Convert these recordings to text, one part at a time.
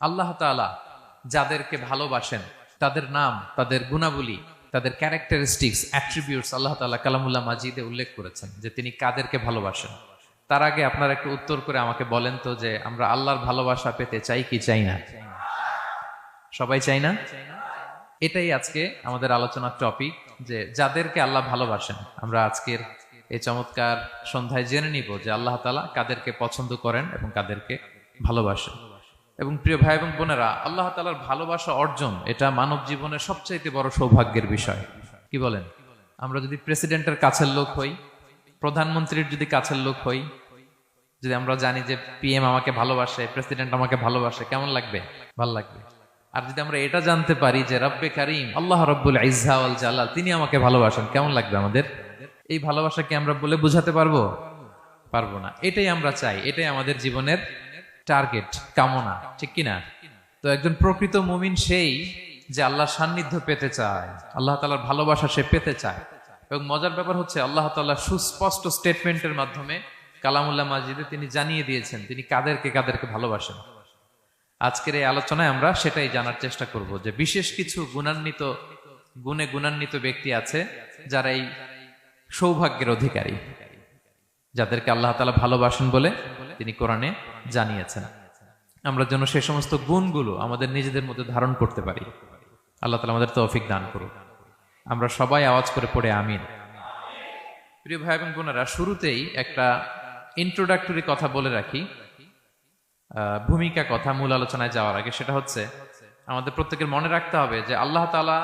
আল্লাহ তাআলা যাদেরকে ভালোবাসেন তাদের নাম, তাদের গুণাবলী, তাদের ক্যারেক্টারিস্টিক্স, অ্যাট্রিবিউটস আল্লাহ তাআলা কালামুল্লাহ মাজিদে উল্লেখ করেছেন যে তিনি কাদেরকে ভালোবাসেন। তার আগে আপনারা একটু উত্তর করে আমাকে বলেন তো যে আমরা আল্লাহর ভালোবাসা পেতে চাই কি চাই না? সবাই চাই না? এটাই আজকে আমাদের আলোচনার টপিক, যে যাদেরকে আল্লাহ ভালোবাসেন। আমরা আজকের এই চমৎকার সন্ধ্যায় জেনে নিব যে আল্লাহ তাআলা কাদেরকে পছন্দ করেন এবং কাদেরকে ভালোবাসেন। এবং প্রিয় ভাই এবং বোনেরা, আল্লাহ তাআলার ভালোবাসা অর্জন এটা মানব জীবনের সবচাইতে বড় সৌভাগ্যের বিষয়। কি বলেন? আমরা যদি প্রেসিডেন্টের কাছের লোক হই, প্রধানমন্ত্রীর যদি কাছের লোক হই, যদি আমরা জানি যে পিএম আমাকে ভালোবাসে, প্রেসিডেন্ট আমাকে ভালোবাসে, কেমন লাগবে? ভাল লাগবে। আর যদি আমরা এটা জানতে পারি যে রব্বে কারিম আল্লাহ রব্বুল ইজ্জা ওয়াল জালাল তিনি আমাকে ভালোবাসেন, কেমন লাগবে আমাদের? এই ভালোবাসাকে আমরা বলে বোঝাতে পারবো? পারবো না। এটাই আমরা চাই, এটাই আমাদের জীবনের টার্গেট, কামনা, ঠিক কিনা? তো একজন প্রকৃত মুমিন সেই যে আল্লাহর সান্নিধ্য পেতে চায়, আল্লাহ তাআলার ভালোবাসা সে পেতে চায়। এবং মজার ব্যাপার হচ্ছে আল্লাহ তাআলা সুস্পষ্ট স্টেটমেন্টের মাধ্যমে কালামুল্লাহ মাজিদে তিনি জানিয়ে দিয়েছেন তিনি কাদেরকে কাদেরকে ভালোবাসেন। আজকের এই আলোচনায় আমরা সেটাই জানার চেষ্টা করব যে বিশেষ কিছু গুণে গুণান্বিত ব্যক্তি আছে যারা এই সৌভাগ্যের অধিকারী, যাদেরকে আল্লাহ তাআলা ভালোবাসেন বলে তিনি কোরআনে জানিয়েছেন। আমরা যেন সেই সমস্ত গুণগুলো আমাদের নিজেদের মধ্যে ধারণ করতে পারি। আল্লাহ তাআলা আমাদের তৌফিক দান করুন। আমরা সবাই আওয়াজ করে পড়ে আমিন। প্রিয় ভাই এবং বোনেরা, শুরুতেই একটা ইন্ট্রোডাক্টরি কথা বলে রাখি, ভূমিকা কথা মূল আলোচনায় যাওয়ার আগে। সেটা হচ্ছে আমাদের প্রত্যেকের মনে রাখতে হবে যে আল্লাহ তাআলা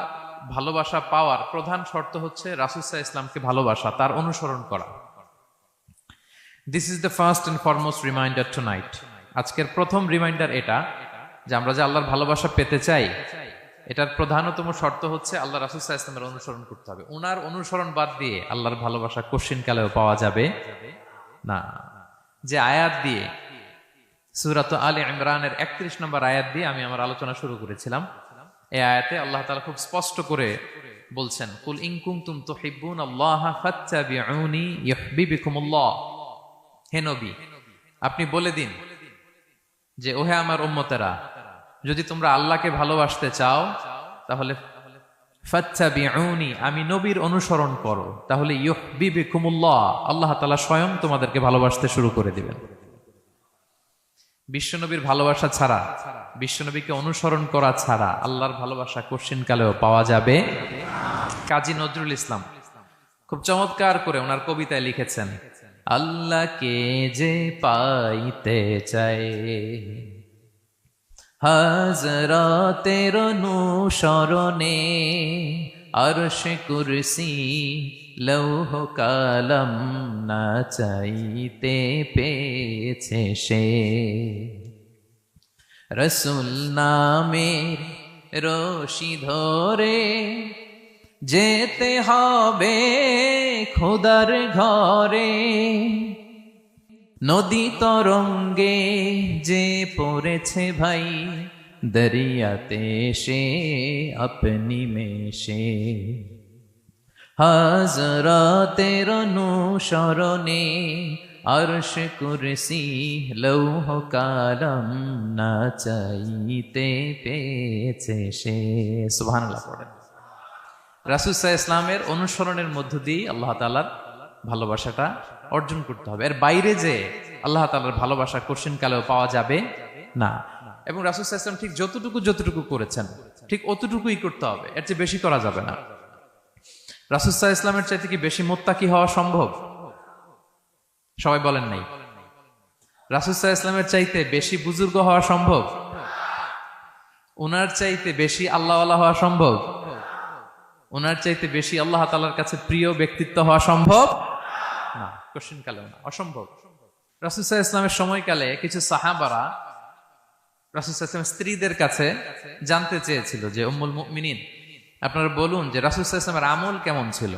ভালোবাসা পাওয়ার প্রধান শর্ত হচ্ছে রাসূল সাল্লাল্লাহু আলাইহি ওয়াসাল্লামকে ভালোবাসা, তার অনুসরণ করা। This is the first and foremost reminder tonight. আজকের প্রথম রিমাইন্ডার এটা যে আমরা যে আল্লাহর ভালোবাসা পেতে চাই, এটার প্রধানতম শর্ত হচ্ছে আল্লাহ রাসূল সাল্লাল্লাহু আলাইহি ওয়াসাল্লামের অনুসরণ করতে হবে। ওনার অনুসরণ বাদ দিয়ে আল্লাহর ভালোবাসা কোশ্চিনকালেও পাওয়া যাবে না। যে আয়াত দিয়ে, সূরাত আলে ইমরানের 31 নম্বর আয়াত দিয়ে আমি আমার আলোচনা শুরু করেছিলাম, এই আয়াতে আল্লাহ তাআলা খুব স্পষ্ট করে বলছেন, কুল ইন কুনতুম তুহিব্বুনাল্লাহা ফাত্তাবিউনি ইউহিব্বুকুমুল্লাহ। হে নবী, আপনি বলে দিন যে ওহে আমার উম্মতেরা, যদি তোমরা আল্লাহকে ভালোবাসতে চাও তাহলে ফাত্তাবিউনি, আমি নবীর অনুসরণ করো, তাহলে ইউহিব্বুকুমুল্লাহ, আল্লাহ তাআলা স্বয়ং তোমাদেরকে ভালোবাসতে শুরু করে দিবেন। বিশ্বনবীর ভালোবাসা ছাড়া, বিশ্বনবীকে অনুসরণ করা ছাড়া আল্লাহর ভালোবাসা কোশ্চিনকালেও পাওয়া যাবে। কাজী নজরুল ইসলাম খুব চমৎকার করে ওনার কবিতায় লিখেছেন, আল্লাহকে যে পাইতে চায় হাজরাতের অনুসরণে, আরশ কুরসি লৌহ কালাম না চাইতে পেয়েছে সে, রসুল নামের রশি ধরে যেতে হবে খোদার ঘরে, নদী তরঙ্গে যে পড়েছে ভাই দরিয়াতে সে আপনি মেশে, হাজরাতের অনুসরণে আরশ কুরসি লৌহ কালাম না চাইতে পেয়েছে সে। সুবহানাল্লাহ পড়েন। রাসূল সাল্লাল্লাহু আলাইহি ওয়াসাল্লামের অনুসরণের মধ্য দিয়ে আল্লাহ তাআলার ভালোবাসাটা অর্জন করতে হবে। এর বাইরে যে আল্লাহ তাআলার ভালোবাসা কোশ্চিনকালেও পাওয়া যাবে না। এবং রাসূল সাল্লাল্লাহু আলাইহি ওয়াসাল্লাম ঠিক যতটুকু করেছেন ঠিক অতটুকুই করতে হবে, এর চেয়ে বেশি করা যাবে না। রাসূল সাল্লাল্লাহু আলাইহি ওয়াসাল্লামের চাইতে কি বেশি মুত্তাকি হওয়া সম্ভব? সবাই বলেন নাই। রাসূল সাল্লাল্লাহু আলাইহি ওয়াসাল্লামের চাইতে বেশি বুজুর্গ হওয়া সম্ভব? ওনার চাইতে বেশি আল্লাহওয়ালা হওয়া সম্ভব? ওনার চাইতে বেশি আল্লাহ তাআলার কাছে প্রিয় ব্যক্তিত্ব হওয়া সম্ভব না, কোশ্চিনকালেও না, অসম্ভব। রাসূল সাল্লাল্লাহু আলাইহি ওয়াসাল্লামের সময়কালে কিছু সাহাবারা রাসূল সাল্লাল্লাহু আলাইহি ওয়াসাল্লামের স্ত্রীদের কাছে জানতে চেয়েছিল যে উম্মুল মুমিনিন, আপনারা বলুন যে রাসূল সাল্লাল্লাহু আলাইহি ওয়াসাল্লামের আমল কেমন ছিল?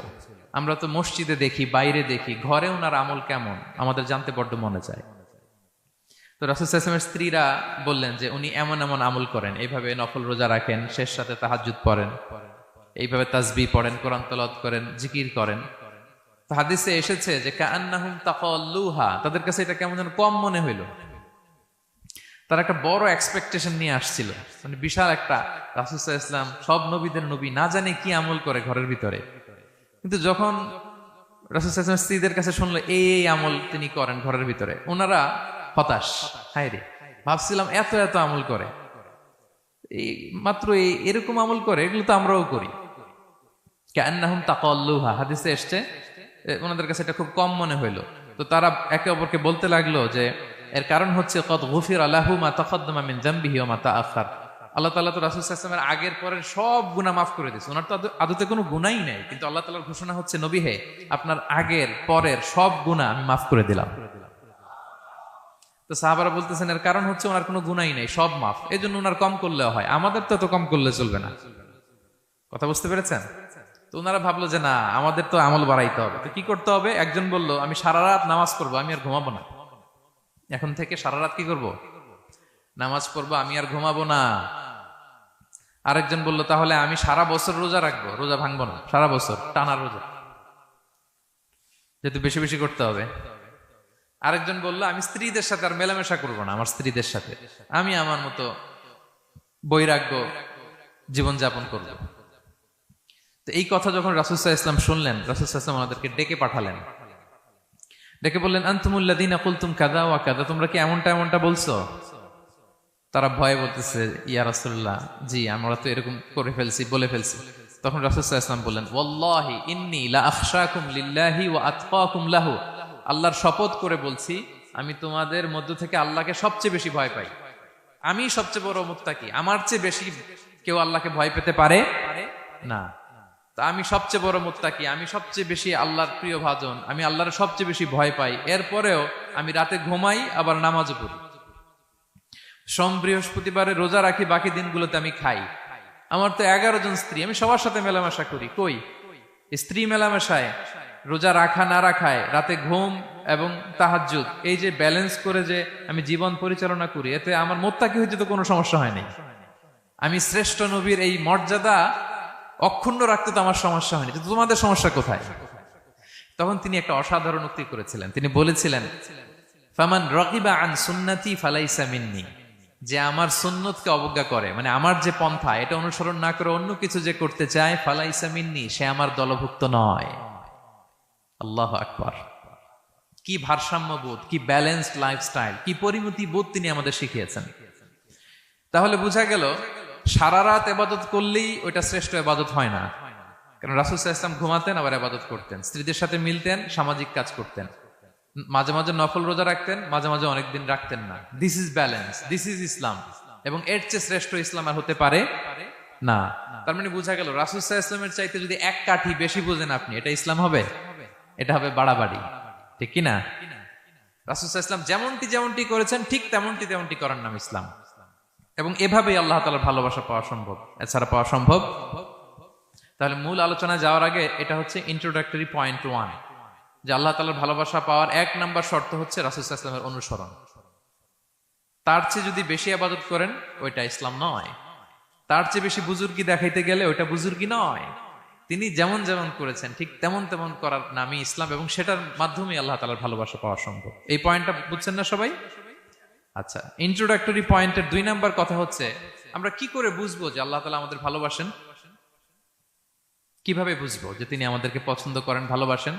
আমরা তো মসজিদে দেখি, বাইরে দেখি, ঘরে ওনার আমল কেমন আমাদের জানতে বড্ড মনে চায়। তো রাসূল সাল্লাল্লাহু আলাইহি ওয়াসাল্লামের স্ত্রীরা বললেন যে উনি এমন এমন আমল করেন, এইভাবে নফল রোজা রাখেন, শেষ রাতে তাহাজ্জুদ পড়েন, এইভাবে তাসবিহ পড়েন, কোরআন তেলাওয়াত করেন, জিকির করেন। তো হাদিসে এসেছে যে কাআন্নাহুম তাকাল্লুহা, তাদের কাছে এটা কেমন যেন কম মনে হইল। তারা একটা বড় এক্সপেকটেশন নিয়ে আসছিল, মানে বিশাল একটা, রাসূল সাল্লাল্লাহু আলাইহি ওয়াসাল্লাম সব নবীদের নবী, না জানে কি আমল করে ঘরের ভিতরে। কিন্তু যখন রাসূল সাল্লাল্লাহু আলাইহি ওয়াসাল্লাম স্ত্রীদের কাছে শুনলো এই এই আমল তিনি করেন ঘরের ভিতরে, ওনারা হতাশ। হায় রে, ভাবছিলাম এত এত আমল করে, এই মাত্র এরকম আমল করে, এগুলো তো আমরাও করি। কান্নাহুম তাকাল্লুহা, হাদিসে এসছে ওনাদের কাছে এটা খুব কম মনে হইলো। তো তারা একে অপরকে বলতে লাগলো যে এর কারণ হচ্ছে কদ গুফিরা লাহু মা তাকাদ্দামা মিন যামবিহি ওয়া মা তাআখার। আল্লাহ তাআলা তো রাসূল সাল্লাল্লাহু আলাইহি ওয়াসাল্লামের আগের পরের সব গুনাহ মাফ করে দিয়েছে। ওনার তো আদতে কোনো গুনাহই নাই, কিন্তু আল্লাহ তাআলার ঘোষণা হচ্ছে নবী হে, আপনার আগের পরের সব গুনাহ আমি মাফ করে দিলাম। তো সাহাবারা বলতেছেন এর কারণ হচ্ছে ওনার কোনো গুনাহই নাই, সব মাফ, এজন্য ওনার কম করলেও হয়, আমাদের তো এত কম করলে চলবে না। কথা বুঝতে পেরেছেন? তো ওনারা ভাবলো যে না, আমাদের তো আমল বাড়াইতে হবে। তো কি করতে হবে? একজন বলল আমি সারা রাত নামাজ পড়বো, আমি আর ঘুমাবো না। এখন থেকে সারা রাত কি করব? নামাজ পড়বো, আমি আর ঘুমাবো না। আরেকজন বলল তাহলে আমি সারা বছর রোজা রাখবো, রোজা ভাঙবো না, সারা বছর টানা রোজা, যেহেতু বেশি বেশি করতে হবে। আরেকজন বলল আমি স্ত্রীদের সাথে আর মেলামেশা করবো না, আমার স্ত্রীদের সাথে আমি আমার মতো বৈরাগ্য জীবনযাপন করবো। তো এই কথা যখন রাসূল সাল্লাল্লাহু আলাইহি ওয়াসাল্লাম শুনলেন, রাসূল সাল্লাল্লাহু আলাইহি ওয়াসাল্লাম ওনাদেরকে ডেকে পাঠালেন, ডেকে বললেন আনতুমুল্লাযীনা কুলতুম কাযা ওয়া কাযা, তোমরা কি এমনটা এমনটা বলছো? তারা ভয়ে বলতেছে ইয়া রাসূলুল্লাহ, জি আমরা তো এরকম করে ফেলছি, বলে ফেলছি। তখন রাসূল সাল্লাল্লাহু আলাইহি ওয়াসাল্লাম বললেন ওয়াল্লাহি ইন্নী লা আখশাকুম লিল্লাহি ওয়া আতকাকুম লাহু, আল্লাহর শপথ করে বলছি আমি তোমাদের মধ্য থেকে আল্লাহকে সবচেয়ে বেশি ভয় পাই, আমি সবচেয়ে বড় মুত্তাকি, আমার চেয়ে বেশি কেউ আল্লাহকে ভয় পেতে পারে না। তা আমি সবচেয়ে বড় মুত্তাকি, আমি সবচেয়ে বেশি আল্লাহর প্রিয় ভাজন, আমি আল্লাহর সবচেয়ে বেশি ভয় পাই, এরপরেও আমি রাতে ঘুমাই আবার নামাজও পড়ি, সোম বৃহস্পতিবারে রোজা রাখি, বাকি দিনগুলোতে আমি খাই, আমার তো 11 জন স্ত্রী, আমি সবার সাথে মেলামেশা করি, কই স্ত্রী মেলামেশায়, রোজা রাখা না রাখায়, রাতে ঘুম এবং তাহাজ্জুদ, এই যে ব্যালেন্স করে যে আমি জীবন পরিচালনা করি, এতে আমার মুত্তাকি হইতে তো কোনো সমস্যা হয়নি। আমি শ্রেষ্ঠ নবীর এই মর্যাদা অক্ষুণ্ণ রাখতে তো আমার সমস্যা হয়নি, কিন্তু তোমাদের সমস্যা কোথায়? তখন তিনি একটা অসাধারণ উক্তি করেছিলেন, তিনি বলেছিলেন ফামান রাগিবা আন সুন্নতি ফালাইসা মিন্নি, যে আমার সুন্নতকে অবজ্ঞা করে, মানে আমার যে পন্থা এটা অনুসরণ না করে অন্য কিছু যে করতে চায়, ফালাইসা মিন্নি, সে আমার দলভুক্ত নয়। আল্লাহু আকবার! কি ভারসাম্যবোধ, কি ব্যালেন্সড লাইফস্টাইল, কি পরিমিতি বোধ তিনি আমাদের শিখিয়েছেন। তাহলে বোঝা গেল সারা রাত ইবাদত করলেই ওইটা শ্রেষ্ঠ ইবাদত হয় না। কারণ রাসূল সাল্লাল্লাহু আলাইহি ওয়াসাল্লাম ঘুমাতেন আবার ইবাদত করতেন, স্ত্রীদের সাথে মিলতেন, সামাজিক কাজ করতেন, মাঝে মাঝে নফল রোজা রাখতেন, মাঝে মাঝে অনেকদিন রাখতেন না। This is balance, this is Islam. এবং এর চেয়ে শ্রেষ্ঠ ইসলাম আর হতে পারে না। তার মানে বোঝা গেল রাসূল সাল্লাল্লাহু আলাইহি ওয়াসাল্লামের চাইতে যদি এক কাঠি বেশি বোঝেন আপনি, এটা ইসলাম হবে? এটা হবে বাড়াবাড়ি, ঠিক কি না? রাসূল সাল্লাল্লাহু আলাইহি ওয়াসাল্লাম যেমনটি করেছেন ঠিক তেমনটি করার নাম ইসলাম। এবং এভাবেই আল্লাহ তাআলার ভালোবাসা পাওয়া সম্ভব, এছাড়া পাওয়া সম্ভব। তাহলে মূল আলোচনায় যাওয়ার আগে এটা হচ্ছে ইন্ট্রোডাক্টরি পয়েন্ট 1, যে আল্লাহ তাআলার ভালোবাসা পাওয়ার 1 নাম্বার শর্ত হচ্ছে রাসূল সাল্লাল্লাহু আলাইহি ওয়াসাল্লামের অনুসরণ। তার চেয়ে যদি বেশি ইবাদত করেন ওইটা ইসলাম নয়, তার চেয়ে বেশি বুজুর্গি দেখাইতে গেলে ওইটা বুজুর্গি নয়। তিনি যেমন যেমন করেছেন ঠিক তেমন তেমন করার নামই ইসলাম, এবং সেটার মাধ্যমে আল্লাহ তাআলার ভালোবাসা পাওয়া সম্ভব। এই পয়েন্টটা বুঝছেন না সবাই? আচ্ছা, ইন্ট্রোডাক্টরি পয়েন্টের 2 নাম্বার কথা হচ্ছে আমরা কি করে বুঝবো যে আল্লাহ তাআলা আমাদের ভালোবাসেন? কিভাবে বুঝবো যে তিনি আমাদেরকে পছন্দ করেন, ভালোবাসেন?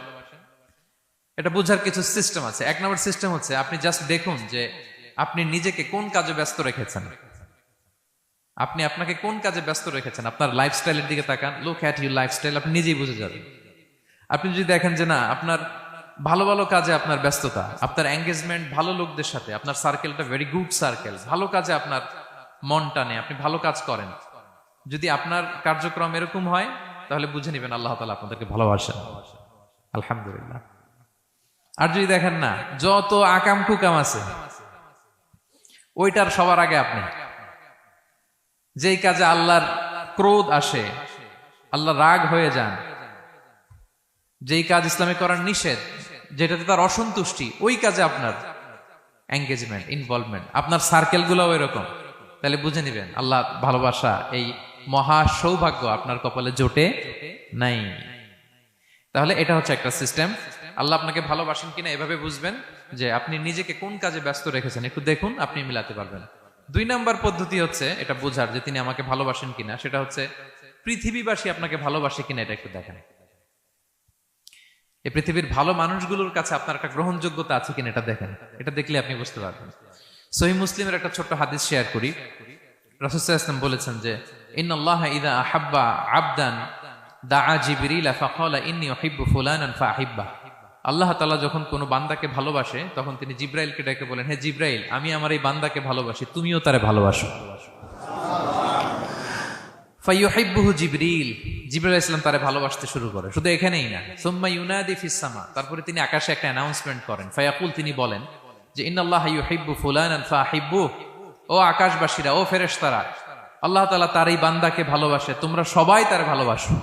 এটা বোঝার কিছু সিস্টেম আছে। 1 নাম্বার সিস্টেম হচ্ছে আপনি জাস্ট দেখুন যে আপনি নিজেকে কোন কাজে ব্যস্ত রেখেছেন, আপনি আপনাকে কোন কাজে ব্যস্ত রেখেছেন। আপনার লাইফস্টাইলের দিকে তাকান, লুক অ্যাট ইউর লাইফস্টাইল, আপনি নিজেই বুঝে যাবেন। আপনি যদি দেখেন যে না, আপনার ভালো ভালো কাজে আপনার ব্যস্ততা, আপনার এঙ্গেজমেন্ট ভালো লোকদের সাথে, আপনার সার্কেলটা ভেরি গুড সার্কেল, ভালো কাজে আপনার মন টানে, আপনি ভালো কাজ করেন, যদি আপনার কার্যক্রম এরকম হয় তাহলে বুঝে নেবেন আল্লাহ তাআলা আপনাদেরকে ভালোবাসেন। আলহামদুলিল্লাহ। আর যদি দেখেন না, যত আকাম কুকাম আছে ওইটার সবার আগে আপনি, যেই কাজে আল্লাহর ক্রোধ আসে, আল্লাহ রাগ হয়ে যান, যেই কাজ ইসলামে করার নিষেধ, যেটাতে তার অসন্তুষ্টি, ওই কাজে আপনার এঙ্গেজমেন্ট, ইনভলভমেন্ট, আপনার সার্কেল গুলো এরকম, তাহলে বুঝে নিবেন আল্লাহ ভালোবাসা, এই মহা সৌভাগ্য আপনার কপালে জোটে নাই। তাহলে এটা হচ্ছে একটা সিস্টেম। আল্লাহ আপনাকে ভালোবাসেন কিনা এভাবে বুঝবেন যে আপনি নিজেকে কোন কাজে ব্যস্ত রেখেছেন, একটু দেখুন, আপনি মিলাতে পারবেন। দুই নাম্বার পদ্ধতি হচ্ছে এটা বোঝার যে তিনি আমাকে ভালোবাসেন কিনা, সেটা হচ্ছে পৃথিবীবাসী আপনাকে ভালোবাসে কিনা এটা একটু দেখেন। এই পৃথিবীর ভালো মানুষগুলোর কাছে আপনার একটা গ্রহণযোগ্যতা আছে কিনা এটা দেখেন। এটা দেখলে আপনি বুঝতে পারবেন। সহিহ মুসলিমের একটা ছোট্ট হাদিস শেয়ার করি। রাসূল সাল্লাল্লাহু আলাইহি ওয়াসাল্লাম বলেছেন যে ইন্নাল্লাহা ইযা আহাব্বা আবদান দাআ জিবরিল ফাকালা ইন্নী উহিব্বু ফুলানান ফাআহিব্বা। আল্লাহ তাআলা যখন কোনো বান্দাকে ভালোবাসে তখন তিনি জিবরাইলকে ডেকে বলেন, হে জিবরাইল, আমি আমার এই বান্দাকে ভালোবাসি, তুমিও তারে ভালোবাসো। ফায়ুহিব্বুহু জিবরিল, জিবরাইল আলাইহিস সালাম তারে ভালোবাসতে শুরু করে। শুধু এখানেই না, সুম্মা ইউনাদি ফিস সামা, তারপরে তিনি আকাশে একটা অ্যানাউন্সমেন্ট করেন। ফায়াকুল, তিনি বলেন যে ইন্নাল্লাহা ইউহিব্বু ফুলানান ফাআহিব্বুহু, ও আকাশবাসীরা, ও ফেরেশতারা, আল্লাহ তাআলা তার এই বান্দাকে ভালোবাসে, তোমরা সবাই তারে ভালোবাসো।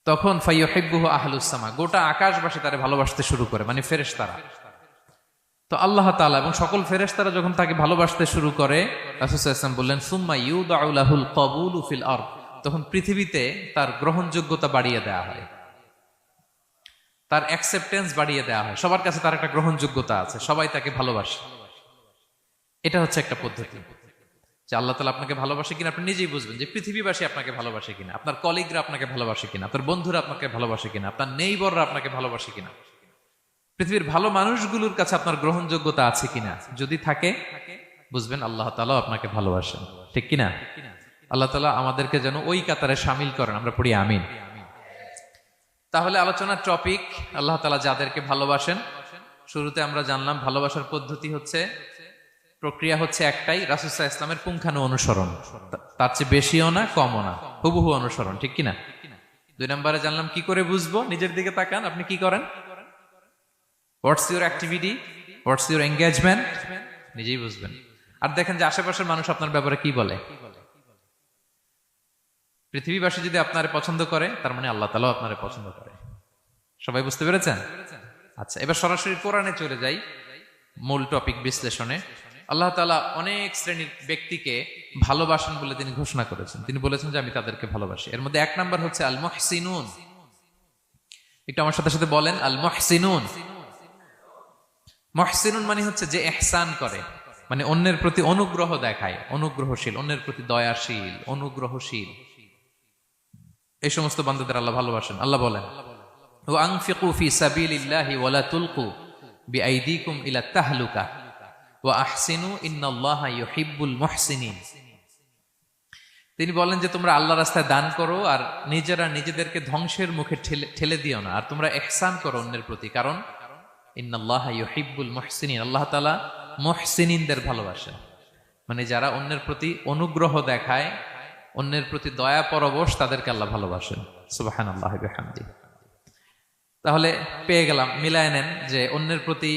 তখন ফায়ুহিব্বুহু আহলুস সামা, গোটা আকাশবাসী তারে ভালোবাসতে শুরু করে, মানে ফেরেশতারা। তো আল্লাহ তাআলা এবং সকল ফেরেশতারা যখন তাকে ভালোবাসতে শুরু করে, রাসূল সাল্লাল্লাহু আলাইহি ওয়াসাল্লাম বললেন সুম্মা ইউদাউ লাহুল কবুলু ফিল আরদ, তখন পৃথিবীতে তার গ্রহণযোগ্যতা বাড়িয়ে দেওয়া হয়, তার অ্যাকসেপ্টেন্স বাড়িয়ে দেওয়া হয়। সবার কাছে তার একটা গ্রহণযোগ্যতা আছে, সবাই তাকে ভালোবাসে। এটা হচ্ছে একটা পদ্ধতি যে আল্লাহ তাআলা আপনাকে ভালোবাসে কিনা আপনি নিজেই বুঝবেন, যে পৃথিবীবাসী আপনাকে ভালোবাসে কিনা, আপনার কলিগরা আপনাকে ভালোবাসে কিনা, আপনার বন্ধুরা আপনাকে ভালোবাসে কিনা, আপনার নেইবররা আপনাকে ভালোবাসে কিনা, পৃথিবীর ভালো মানুষগুলোর কাছে আপনার গ্রহণযোগ্যতা আছে কিনা। যদি থাকে বুঝবেন আল্লাহ তাআলা আপনাকে ভালোবাসেন, ঠিক কিনা? আল্লাহ তাআলা আমাদেরকে যেন ওই কাতারে শামিল করেন, আমরা পড়ি আমিন। তাহলে আলোচনার টপিক, আল্লাহ তাআলা যাদেরকে ভালোবাসেন। শুরুতে আমরা জানলাম ভালোবাসার পদ্ধতি হচ্ছে, প্রক্রিয়া হচ্ছে একটাই, রাসূল সাল্লাল্লাহু আলাইহি ওয়াসাল্লামের পুঙ্খানু অনুসরণ, তার চেয়ে বেশিও না কমও না, হুবহু অনুসরণ, ঠিক কিনা? দুই নম্বরে জানলাম কি করে বুঝবো, নিজের দিকে তাকান, আপনি কি করেন, what's your activity, what's your engagement, নিজেই বুঝবেন। আর দেখেন যে আশেপাশের মানুষ আপনার ব্যাপারে কি বলে। পৃথিবীবাসী যদি আপনারে পছন্দ করে, তার মানে আল্লাহ তাআলাও আপনারে পছন্দ করে। সবাই বুঝতে পেরেছেন? আচ্ছা, এবার সরাসরি কোরআনে চলে যাই, মূল টপিক বিশ্লেষণে। আল্লাহ তাআলা অনেক শ্রেণীর ব্যক্তিকে ভালোবাসেন বলে তিনি ঘোষণা করেছেন। তিনি বলেছেন যে আমি তাদেরকে ভালোবাসি। এর মধ্যে এক নাম্বার হচ্ছে আল মুহসিনুন। একটু আমার সাথে সাথে বলেন, আল মুহসিনুন। মুহসিনুন মানে হচ্ছে যে ইহসান করে, মানে অন্যের প্রতি অনুগ্রহ দেখায়, অনুগ্রহশীল, অন্যের প্রতি দয়াশীল, অনুগ্রহশীল। এই সমস্ত বান্দাদের আল্লাহ ভালোবাসেন। আল্লাহ বলেন ওয়া আনফিকু ফি সাবিলিল্লাহি ওয়া লা তুলকু বিআইদিকুম ইলা তাহলুকা ওয়া আহসিনু ইন্নাল্লাহা ইউহিব্বুল মুহসিনিন। তিনি বলেন যে তোমরা আল্লাহর রাস্তায় দান করো আর নিজেরা নিজেদেরকে ধ্বংসের মুখে ঠেলে দিও না, আর তোমরা ইহসান করো অন্যের প্রতি, কারণ ইন্নাল্লাহা ইউহিব্বুল মুহসিনিন, আল্লাহ তাআলা মুহসিনিনদের ভালোবাসেন, মানে যারা অন্যের প্রতি অনুগ্রহ দেখায়, অন্যের প্রতি দয়া পরবশ, তাদেরকে আল্লাহ ভালোবাসেন। সুবহানাল্লাহি ওয়া বিহামদিহি। তাহলে পেয়ে গেলাম, মিলায় নেন যে অন্যের প্রতি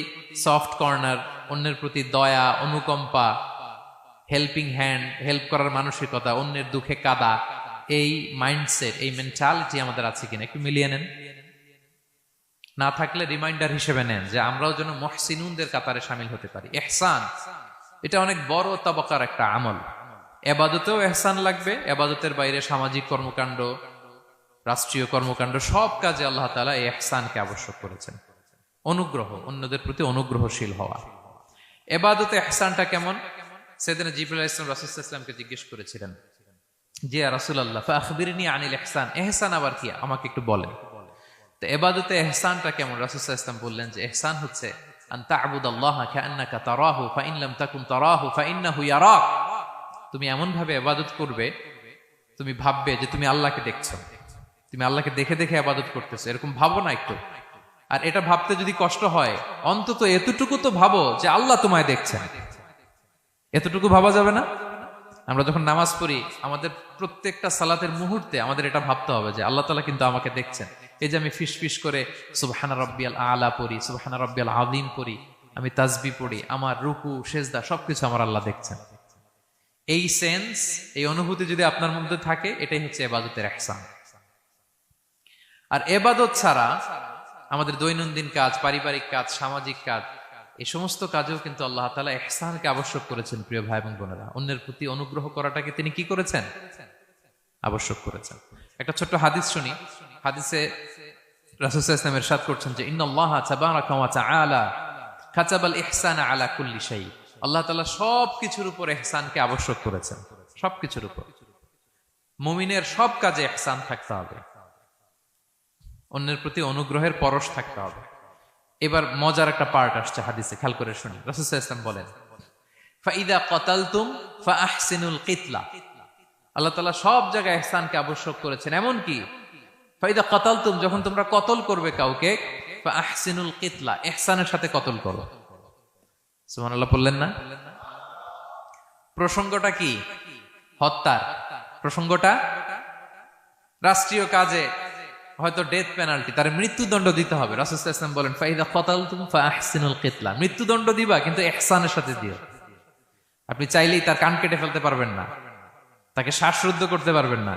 সফট কর্নার, অন্যের প্রতি দয়া, অনুকম্পা, হেল্পিং হ্যান্ড, হেল্প করার মানসিকতা, অন্যের দুঃখে কাদা, এই মাইন্ডসেট, এই মেন্টালিটি আমাদের আছে কিনা একটু মিলিয়ে নেন। না থাকলে রিমাইন্ডার হিসেবে নেন যে আমরাও যেন মুহসিনুনদের কাতারে শামিল হতে পারি। ইহসান এটা অনেক বড় তবকার একটা আমল। ইবাদতেও ইহসান লাগবে, ইবাদতের বাইরে সামাজিক কর্মকাণ্ড, রাষ্ট্রীয় কর্মকাণ্ড, সব কাজে আল্লাহ তাআলা এই ইহসানকে আবশ্যক করেছেন। অনুগ্রহ, অন্যদের প্রতি অনুগ্রহশীল হওয়া। ইবাদতে ইহসানটা কেমন? সাইয়েদনা জিবরাইল আলাইহিস সালাম রাসূল সাল্লাল্লাহু আলাইহি ওয়াসাল্লামকে জিজ্ঞেস করেছিলেন যে ইয়া রাসূলুল্লাহ ফাখবিরনি আনিল ইহসান, ইহসান আবার কি, আমাকে একটু বলেন। তো ইবাদতে ইহসানটা কেমন? রাসূল সাল্লাল্লাহু আলাইহি ওয়াসাল্লাম বললেন যে ইহসান হচ্ছে আন তা'বুদাল্লাহা কাআন্নাকা তারাহু ফাইন লাম তাকুন তারাহু ফাইন্নাহু ইয়ারাক। তুমি এমন ভাবে ইবাদত করবে, তুমি ভাববে যে তুমি আল্লাহকে দেখছো, তুমি আল্লাহকে দেখে দেখে ইবাদত করতেছো, এরকম ভাবো না একটু। আর এটা ভাবতে যদি কষ্ট হয়, অন্তত এতটুকু তো ভাবো যে আল্লাহ তোমায় দেখছেন। এতটুকু ভাবা যাবে না? আমরা যখন নামাজ পড়ি, আমাদের প্রত্যেকটা সালাতের মুহূর্তে আমাদের এটা ভাবতে হবে যে আল্লাহ তাআলা কিন্তু আমাকে দেখছেন। এই যে আমি ফিস ফিস করে সুবহানা রাব্বিয়াল আলা পড়ি, সুবহানা রাব্বিয়াল আযীম পড়ি, আমি তাসবিহ পড়ি, আমার রুকু সেজদা সবকিছু আমার আল্লাহ দেখছেন। এই সেন্স, এই অনুভূতি যদি আপনার মধ্যে থাকে, এটাই হচ্ছে ইবাদতের ইহসান। আর ইবাদত ছাড়া আমাদের দৈনন্দিন কাজ, পারিবারিক কাজ, সামাজিক কাজ, এই সমস্ত কাজেও কিন্তু আল্লাহ তাআলা ইহসানকে আবশ্যক করেছেন। প্রিয় ভাই এবং বোনেরা, অন্যের প্রতি অনুগ্রহ করাটাকে তিনি কি করেছেন? আবশ্যক করেছেন। একটা ছোট্ট হাদিস শুনি। হাদিসে রাসূল সাল্লাল্লাহু আলাইহি ওয়াসাল্লাম ইরশাদ করছেন যে ইন্নাল্লাহা তাবারাকা ওয়া তাআলা কাতাবাল ইহসানা আলা কুল্লি শাই। আল্লাহ তাআলা সবকিছুর উপর ইহসানকে আবশ্যক করেছেন, সবকিছুর উপর। মুমিনের সব কাজে ইহসান থাকতে হবে, অন্যের প্রতি অনুগ্রহের পরশ থাকতে হবে। এবার মজার একটা পার্ট আসছে হাদিসে, খেয়াল করে শুনি। রাসূল সাল্লাল্লাহু আলাইহি ওয়াসাল্লাম বলেন, ফাইদা কাতালতুম ফাআহসিনুল কিতলা। আল্লাহ তাআলা সব জায়গায় ইহসানকে আবশ্যক করেছেন, এমন কি ফাইদা কাতালতুম, যখন তোমরা কতল করবে কাউকে, ফাআহসিনুল কিতলা, ইহসানের সাথে কতল করো। সুবহানাল্লাহ বললেন না? প্রসঙ্গটা কি? হত্যার প্রসঙ্গটা। রাষ্ট্রীয় কাজে হয়তো ডেথ পেনাল্টি, তার মৃত্যুদণ্ড দিতে হবে। রাসূল সাল্লাল্লাহু আলাইহি ওয়াসাল্লাম বলেন, ফাইদা কাতালতুম ফাআহসিনুল কিতলা, মৃত্যুদণ্ড দিবা কিন্তু ইহসানের সাথে দিও। আপনি চাইলেই তার কান কেটে ফেলতে পারবেন না, তাকে শ্বাসরুদ্ধ করতে পারবেন না,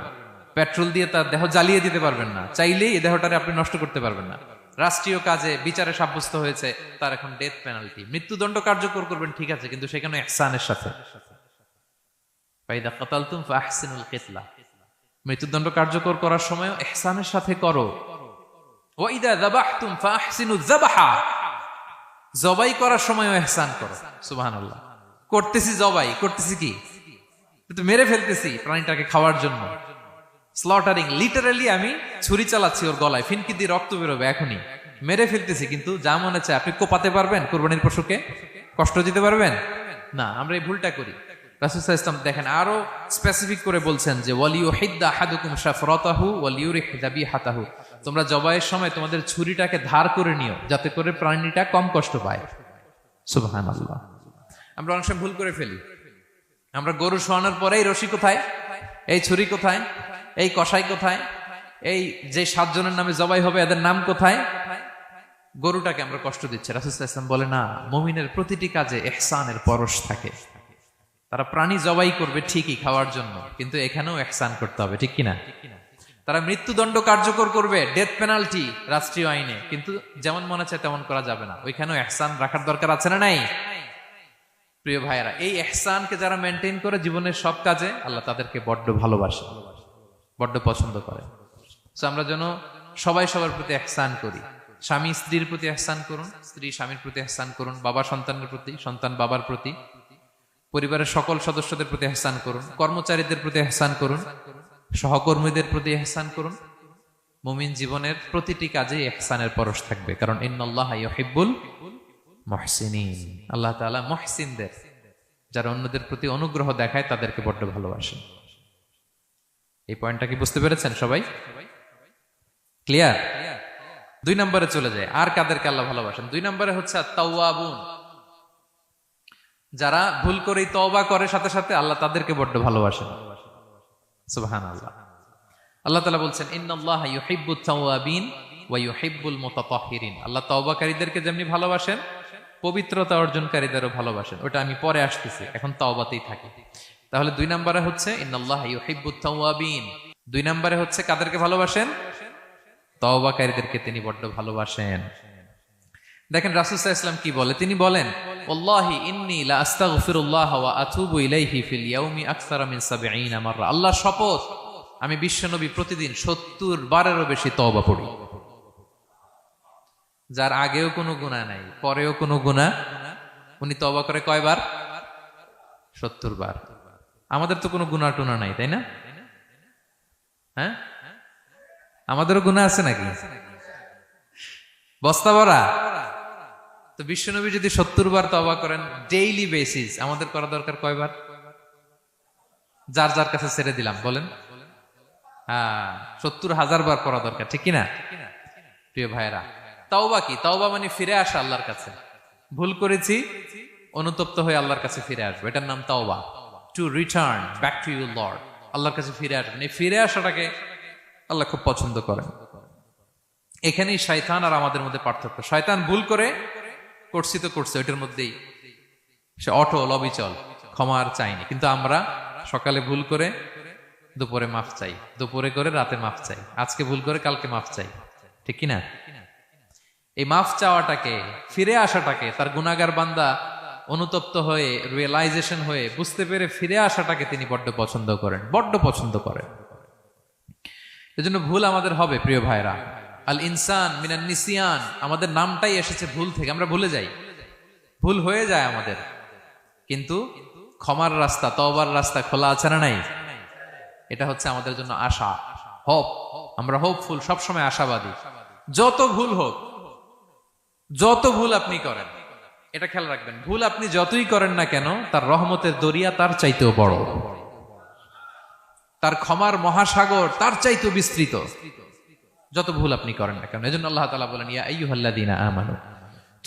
পেট্রোল দিয়ে তার দেহ জ্বালিয়ে দিতে পারবেন না, চাইলেই এই দেহটারে আপনি নষ্ট করতে পারবেন না। রাষ্ট্রীয় কাজে বিচারে সাব্যস্ত হয়েছে তার এখন ডেথ পেনাল্টি, মৃত্যুদণ্ড কার্যকর করবেন, ঠিক আছে, কিন্তু সেখানে ইহসানের সাথে। ফাইদা কাতালতুম ফাআহসিনুল কিতলা, মৃত্যুদণ্ড কার্যকর করার সময় ইহসানের সাথে করো। ওয়া ইদা যাবাহতুম ফাআহসিনুয যাবাহা, জবাই করার সময়ও ইহসান করো। সুবহানাল্লাহ। করতেছি জবাই, করতেছি কি, কিন্তু মেরে ফেলতেছি প্রাণীটাকে খাওয়ার জন্য। স্লটারিং, লিটারালি আমি ছুরি চালাচ্ছি ওর গলায়, ফিনকি দিয়ে রক্ত বেরোবে এখনই, মেরে ফেলতেছি। কিন্তু যা মনে চায় আপনি কোপাতে পারবেন কুরবানির পশুকে? কষ্ট দিতে পারবেন না। আমরা এই ভুলটা করি। রাসূল সাল্লাল্লাহু আলাইহি ওয়াসাল্লাম দেখেন আরো স্পেসিফিক করে বলছেন যে ওয়ালিউহিদ্দা আহাদুকুম শাফরাতাহু ওয়ালিউরিহ যাবিহাতাহু, তোমরা জবাইয়ের সময় তোমাদের ছুরিটাকে ধার করে নিও, যাতে করে প্রাণীটা কম কষ্ট পায়। সুবহানাল্লাহ। আমরা অনেক সময় ভুল করে ফেলি। আমরা গরু শোয়ানোর পরে এই রশি কোথায়, এই ছুরি কোথায়, এই কষাই কোথায়, এই যে 7 জনের নামে জবাই হবে এদের নাম কোথায়, গরুটাকে আমরা কষ্ট দিচ্ছি। রাসূল সাল্লাল্লাহু আলাইহি ওয়াসাল্লাম বলে না, মুমিনের প্রতিটি কাজে ইহসানের পরশ থাকে। তারা প্রাণী জবাই করবে ঠিকই খাওয়ার জন্য, কিন্তু এখানেও ইহসান করতে হবে, ঠিক কিনা? তারা মৃত্যুদণ্ড কার্যকর করবে, ডেথ পেনাল্টি রাষ্ট্রীয় আইনে, কিন্তু যেমন মনে চায় তেমন করা যাবে না। ওইখানেও ইহসান রাখার দরকার আছে না নাই? প্রিয় ভাইয়েরা, এই ইহসানকে যারা মেনটেন করে জীবনের সব কাজে, আল্লাহ তাদেরকে বড্ড ভালোবাসে, বড্ড পছন্দ করে। সো আমরা যেন সবাই সবার প্রতি ইহসান করি। স্বামী স্ত্রীর প্রতি ইহসান করুন, স্ত্রী স্বামীর প্রতি ইহসান করুন, বাবা সন্তানের প্রতি, সন্তান বাবার প্রতি, পরিবারের সকল সদস্যদের প্রতি ইহসান করুন, কর্মচারীদের প্রতি ইহসান করুন, সহকর্মীদের প্রতি ইহসান করুন। মুমিন জীবনের প্রতিটি কাজে ইহসানের পরশ থাকবে, কারণ ইন্নাল্লাহা ইউহিব্বুল মুহসিনিন, আল্লাহ তাআলা মুহসিনদের, যারা অন্যদের প্রতি অনুগ্রহ দেখায় তাদেরকে বড্ড ভালোবাসেন। এই পয়েন্টটা কি বুঝতে পেরেছেন সবাই? ক্লিয়ার? 2 নম্বরে চলে যায়, আর কাদেরকে আল্লাহ ভালোবাসেন। 2 নম্বরে হচ্ছে আত-তাওয়াবুন, যারা ভুল করেই তওবা করে সাথে সাথে, আল্লাহ তাদেরকে বড্ড ভালোবাসেন। সুবহানাল্লাহ। আল্লাহ তাআলা বলছেন ইন্নাল্লাহা ইউহিব্বুত তাওয়াবিন ওয়া ইউহিব্বুল মুতাতাহহিরিন, আল্লাহ তওবাকারীদেরকে যেমনি ভালোবাসেন, পবিত্রতা অর্জনকারীদেরও ভালোবাসেন। ওটা আমি পরে আসতেছি, এখন তওবাতেই থাকি। তাহলে 2 নম্বরে হচ্ছে ইন্নাল্লাহা ইউহিব্বুত তাওয়াবিন, 2 নম্বরে হচ্ছে কাদেরকে ভালোবাসেন? তওবাকারীদেরকে তিনি বড্ড ভালোবাসেন। দেখেন রাসূল সাল্লাল্লাহু আলাইহি ওয়াসাল্লাম কি বলে, তিনি বলেন ওয়াল্লাহি ইন্নী লা আস্তাগফিরুল্লাহ ওয়া আতুবু ইলাইহি ফিল ইয়াউমি আকসারা মিন 70 মাররা, আল্লাহর শপথ আমি বিশ্বনবী প্রতিদিন 70 বারেরও বেশি তওবা পড়ি। যার আগেও কোনো গুনাহ নাই, পরেও কোনো গুনাহ, উনি তওবা করে কয়বার? 70 বার। আমাদের তো কোনো গুনাহ টুনা নাই, তাই না? হ্যাঁ, আমাদেরও গুনাহ আছে নাকি? বস্তা ভরা। তো বিশ্বনবী যদি 70 বার তওবা করেন ডেইলি বেসিস, আমাদের করা দরকার কয়বার? যার যার কাছে ছেড়ে দিলাম, বলেন। 70,000 বার করা দরকার, ঠিক কিনা? প্রিয় ভাইয়েরা, তাওবা কি? তাওবা মানে ফিরে আসা আল্লাহর কাছে। ভুল করেছি, অনুতপ্ত হয়ে আল্লাহর কাছে ফিরে আসবো, এটার নাম তাওবা। To return back to your Lord, আল্লাহর কাছে ফিরে আসবেন। এই ফিরে আসাটাকে আল্লাহ খুব পছন্দ করেন। এখানেই শয়তান আর আমাদের মধ্যে পার্থক্য। শয়তান ভুল করে করছি তো করছে, ওইটার মধ্যেই সে অটল অবিচল, ক্ষমা আর চাইনি। কিন্তু আমরা সকালে ভুল করে দুপুরে মাফ চাই, দুপুরে করে রাতে মাফ চাই, আজকে ভুল করে কালকে মাফ চাই, ঠিক কিনা? এই মাফ চাওয়াটাকে, ফিরে আসাটাকে, তার গুনাহগার বান্দা অনুতপ্ত হয়ে, রিয়েলাইজেশন হয়ে, বুঝতে পেরে ফিরে আসাটাকে তিনি বড্ড পছন্দ করেন, বড্ড পছন্দ করেন। এজন্য ভুল আমাদের হবে প্রিয় ভাইরা। আল ইনসান মিনান নিসিয়ান, আমাদের নামটাই এসেছে ভুল থেকে, আমরা ভুলে যাই, ভুল হয়ে যায় আমাদের। কিন্তু ক্ষমার রাস্তা, তওবার রাস্তা খোলা আছে না নাই? এটা হচ্ছে আমাদের জন্য আশা, হোপ। আমরা হোপফুল, সবসময় আশাবাদী। যত ভুল হোক, যত ভুল আপনি করেন, এটা খেয়াল রাখবেন, ভুল আপনি যতই করেন না কেন, তার রহমতের দরিয়া তার চাইতেও বড়, তার ক্ষমার মহাসাগর তার চাইতেও বিস্তৃত, যত ভুল আপনি করেন না কেন। এজন্য আল্লাহ তাআলা বলেন, ইয়া আইয়ুহাল্লাযীনা আমানু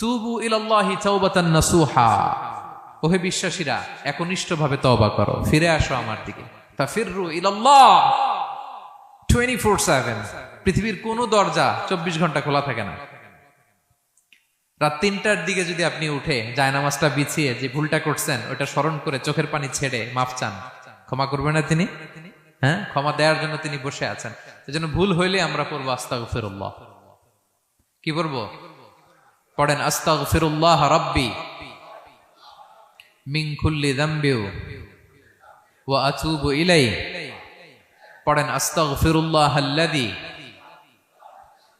তুবু ইলাল্লাহি তাওবাতান নাসুহা, ওহে বিশ্বাসীরা একনিষ্ঠভাবে তওবা করো, ফিরে আসো আমার দিকে। তাফিররু ইলাল্লাহ 24/7। পৃথিবীর কোনো দরজা 24 ঘন্টা খোলা থাকে না। রাত 3টার দিকে যদি আপনি উঠে জায়নামাজটা বিছিয়ে যে ভুলটা করছেন ওটা স্মরণ করে চোখের পানি ছেড়ে মাফ চান, ক্ষমা করবেন না তিনি? হ্যাঁ, ক্ষমা দেওয়ার জন্য তিনি বসে আছেন। সেজন্য ভুল হইলে আমরা পড়বো আস্তাগফিরুল্লাহ। কি পড়বো? পড়েন, আস্তাগফিরুল্লাহ রাব্বি মিন কুল্লি যামবি ওয়া আতুবু ইলাইহি। পড়েন, আস্তাগফিরুল্লাহাল্লাযী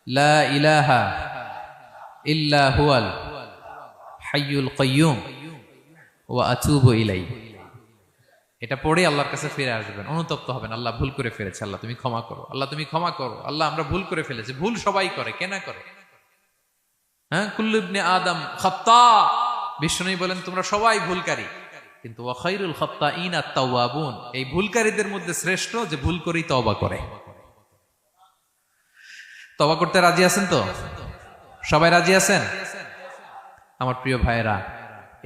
লা ইলাহা ইল্লা হুয়াল হাইয়ুল কাইয়্যুম ওয়া আতুবু ইলাইহি। এটা পড়ে আল্লাহর কাছে ফিরে আসবেন, অনুতপ্ত হবেন, আল্লাহ ভুল করে ফেলেছে, আল্লাহ তুমি ক্ষমা করো, আল্লাহ তুমি ক্ষমা করো, আল্লাহ আমরা ভুল করে ফেলেছি। ভুল সবাই করে, কে না করে? হ্যাঁ, কুল্লু ইবনে আদম খাত্তা। বিষ্ণু বলেন তোমরা সবাই ভুলকারী, কিন্তু ওয়া খায়রুল খাত্তাইন আত-তাওয়াবুন, এই ভুলকারীদের মধ্যে শ্রেষ্ঠ যে ভুল করেই তওবা করে। তওবা করতে রাজি আছেন তো? সবাই রাজি আছেন? আমার প্রিয় ভাইয়েরা,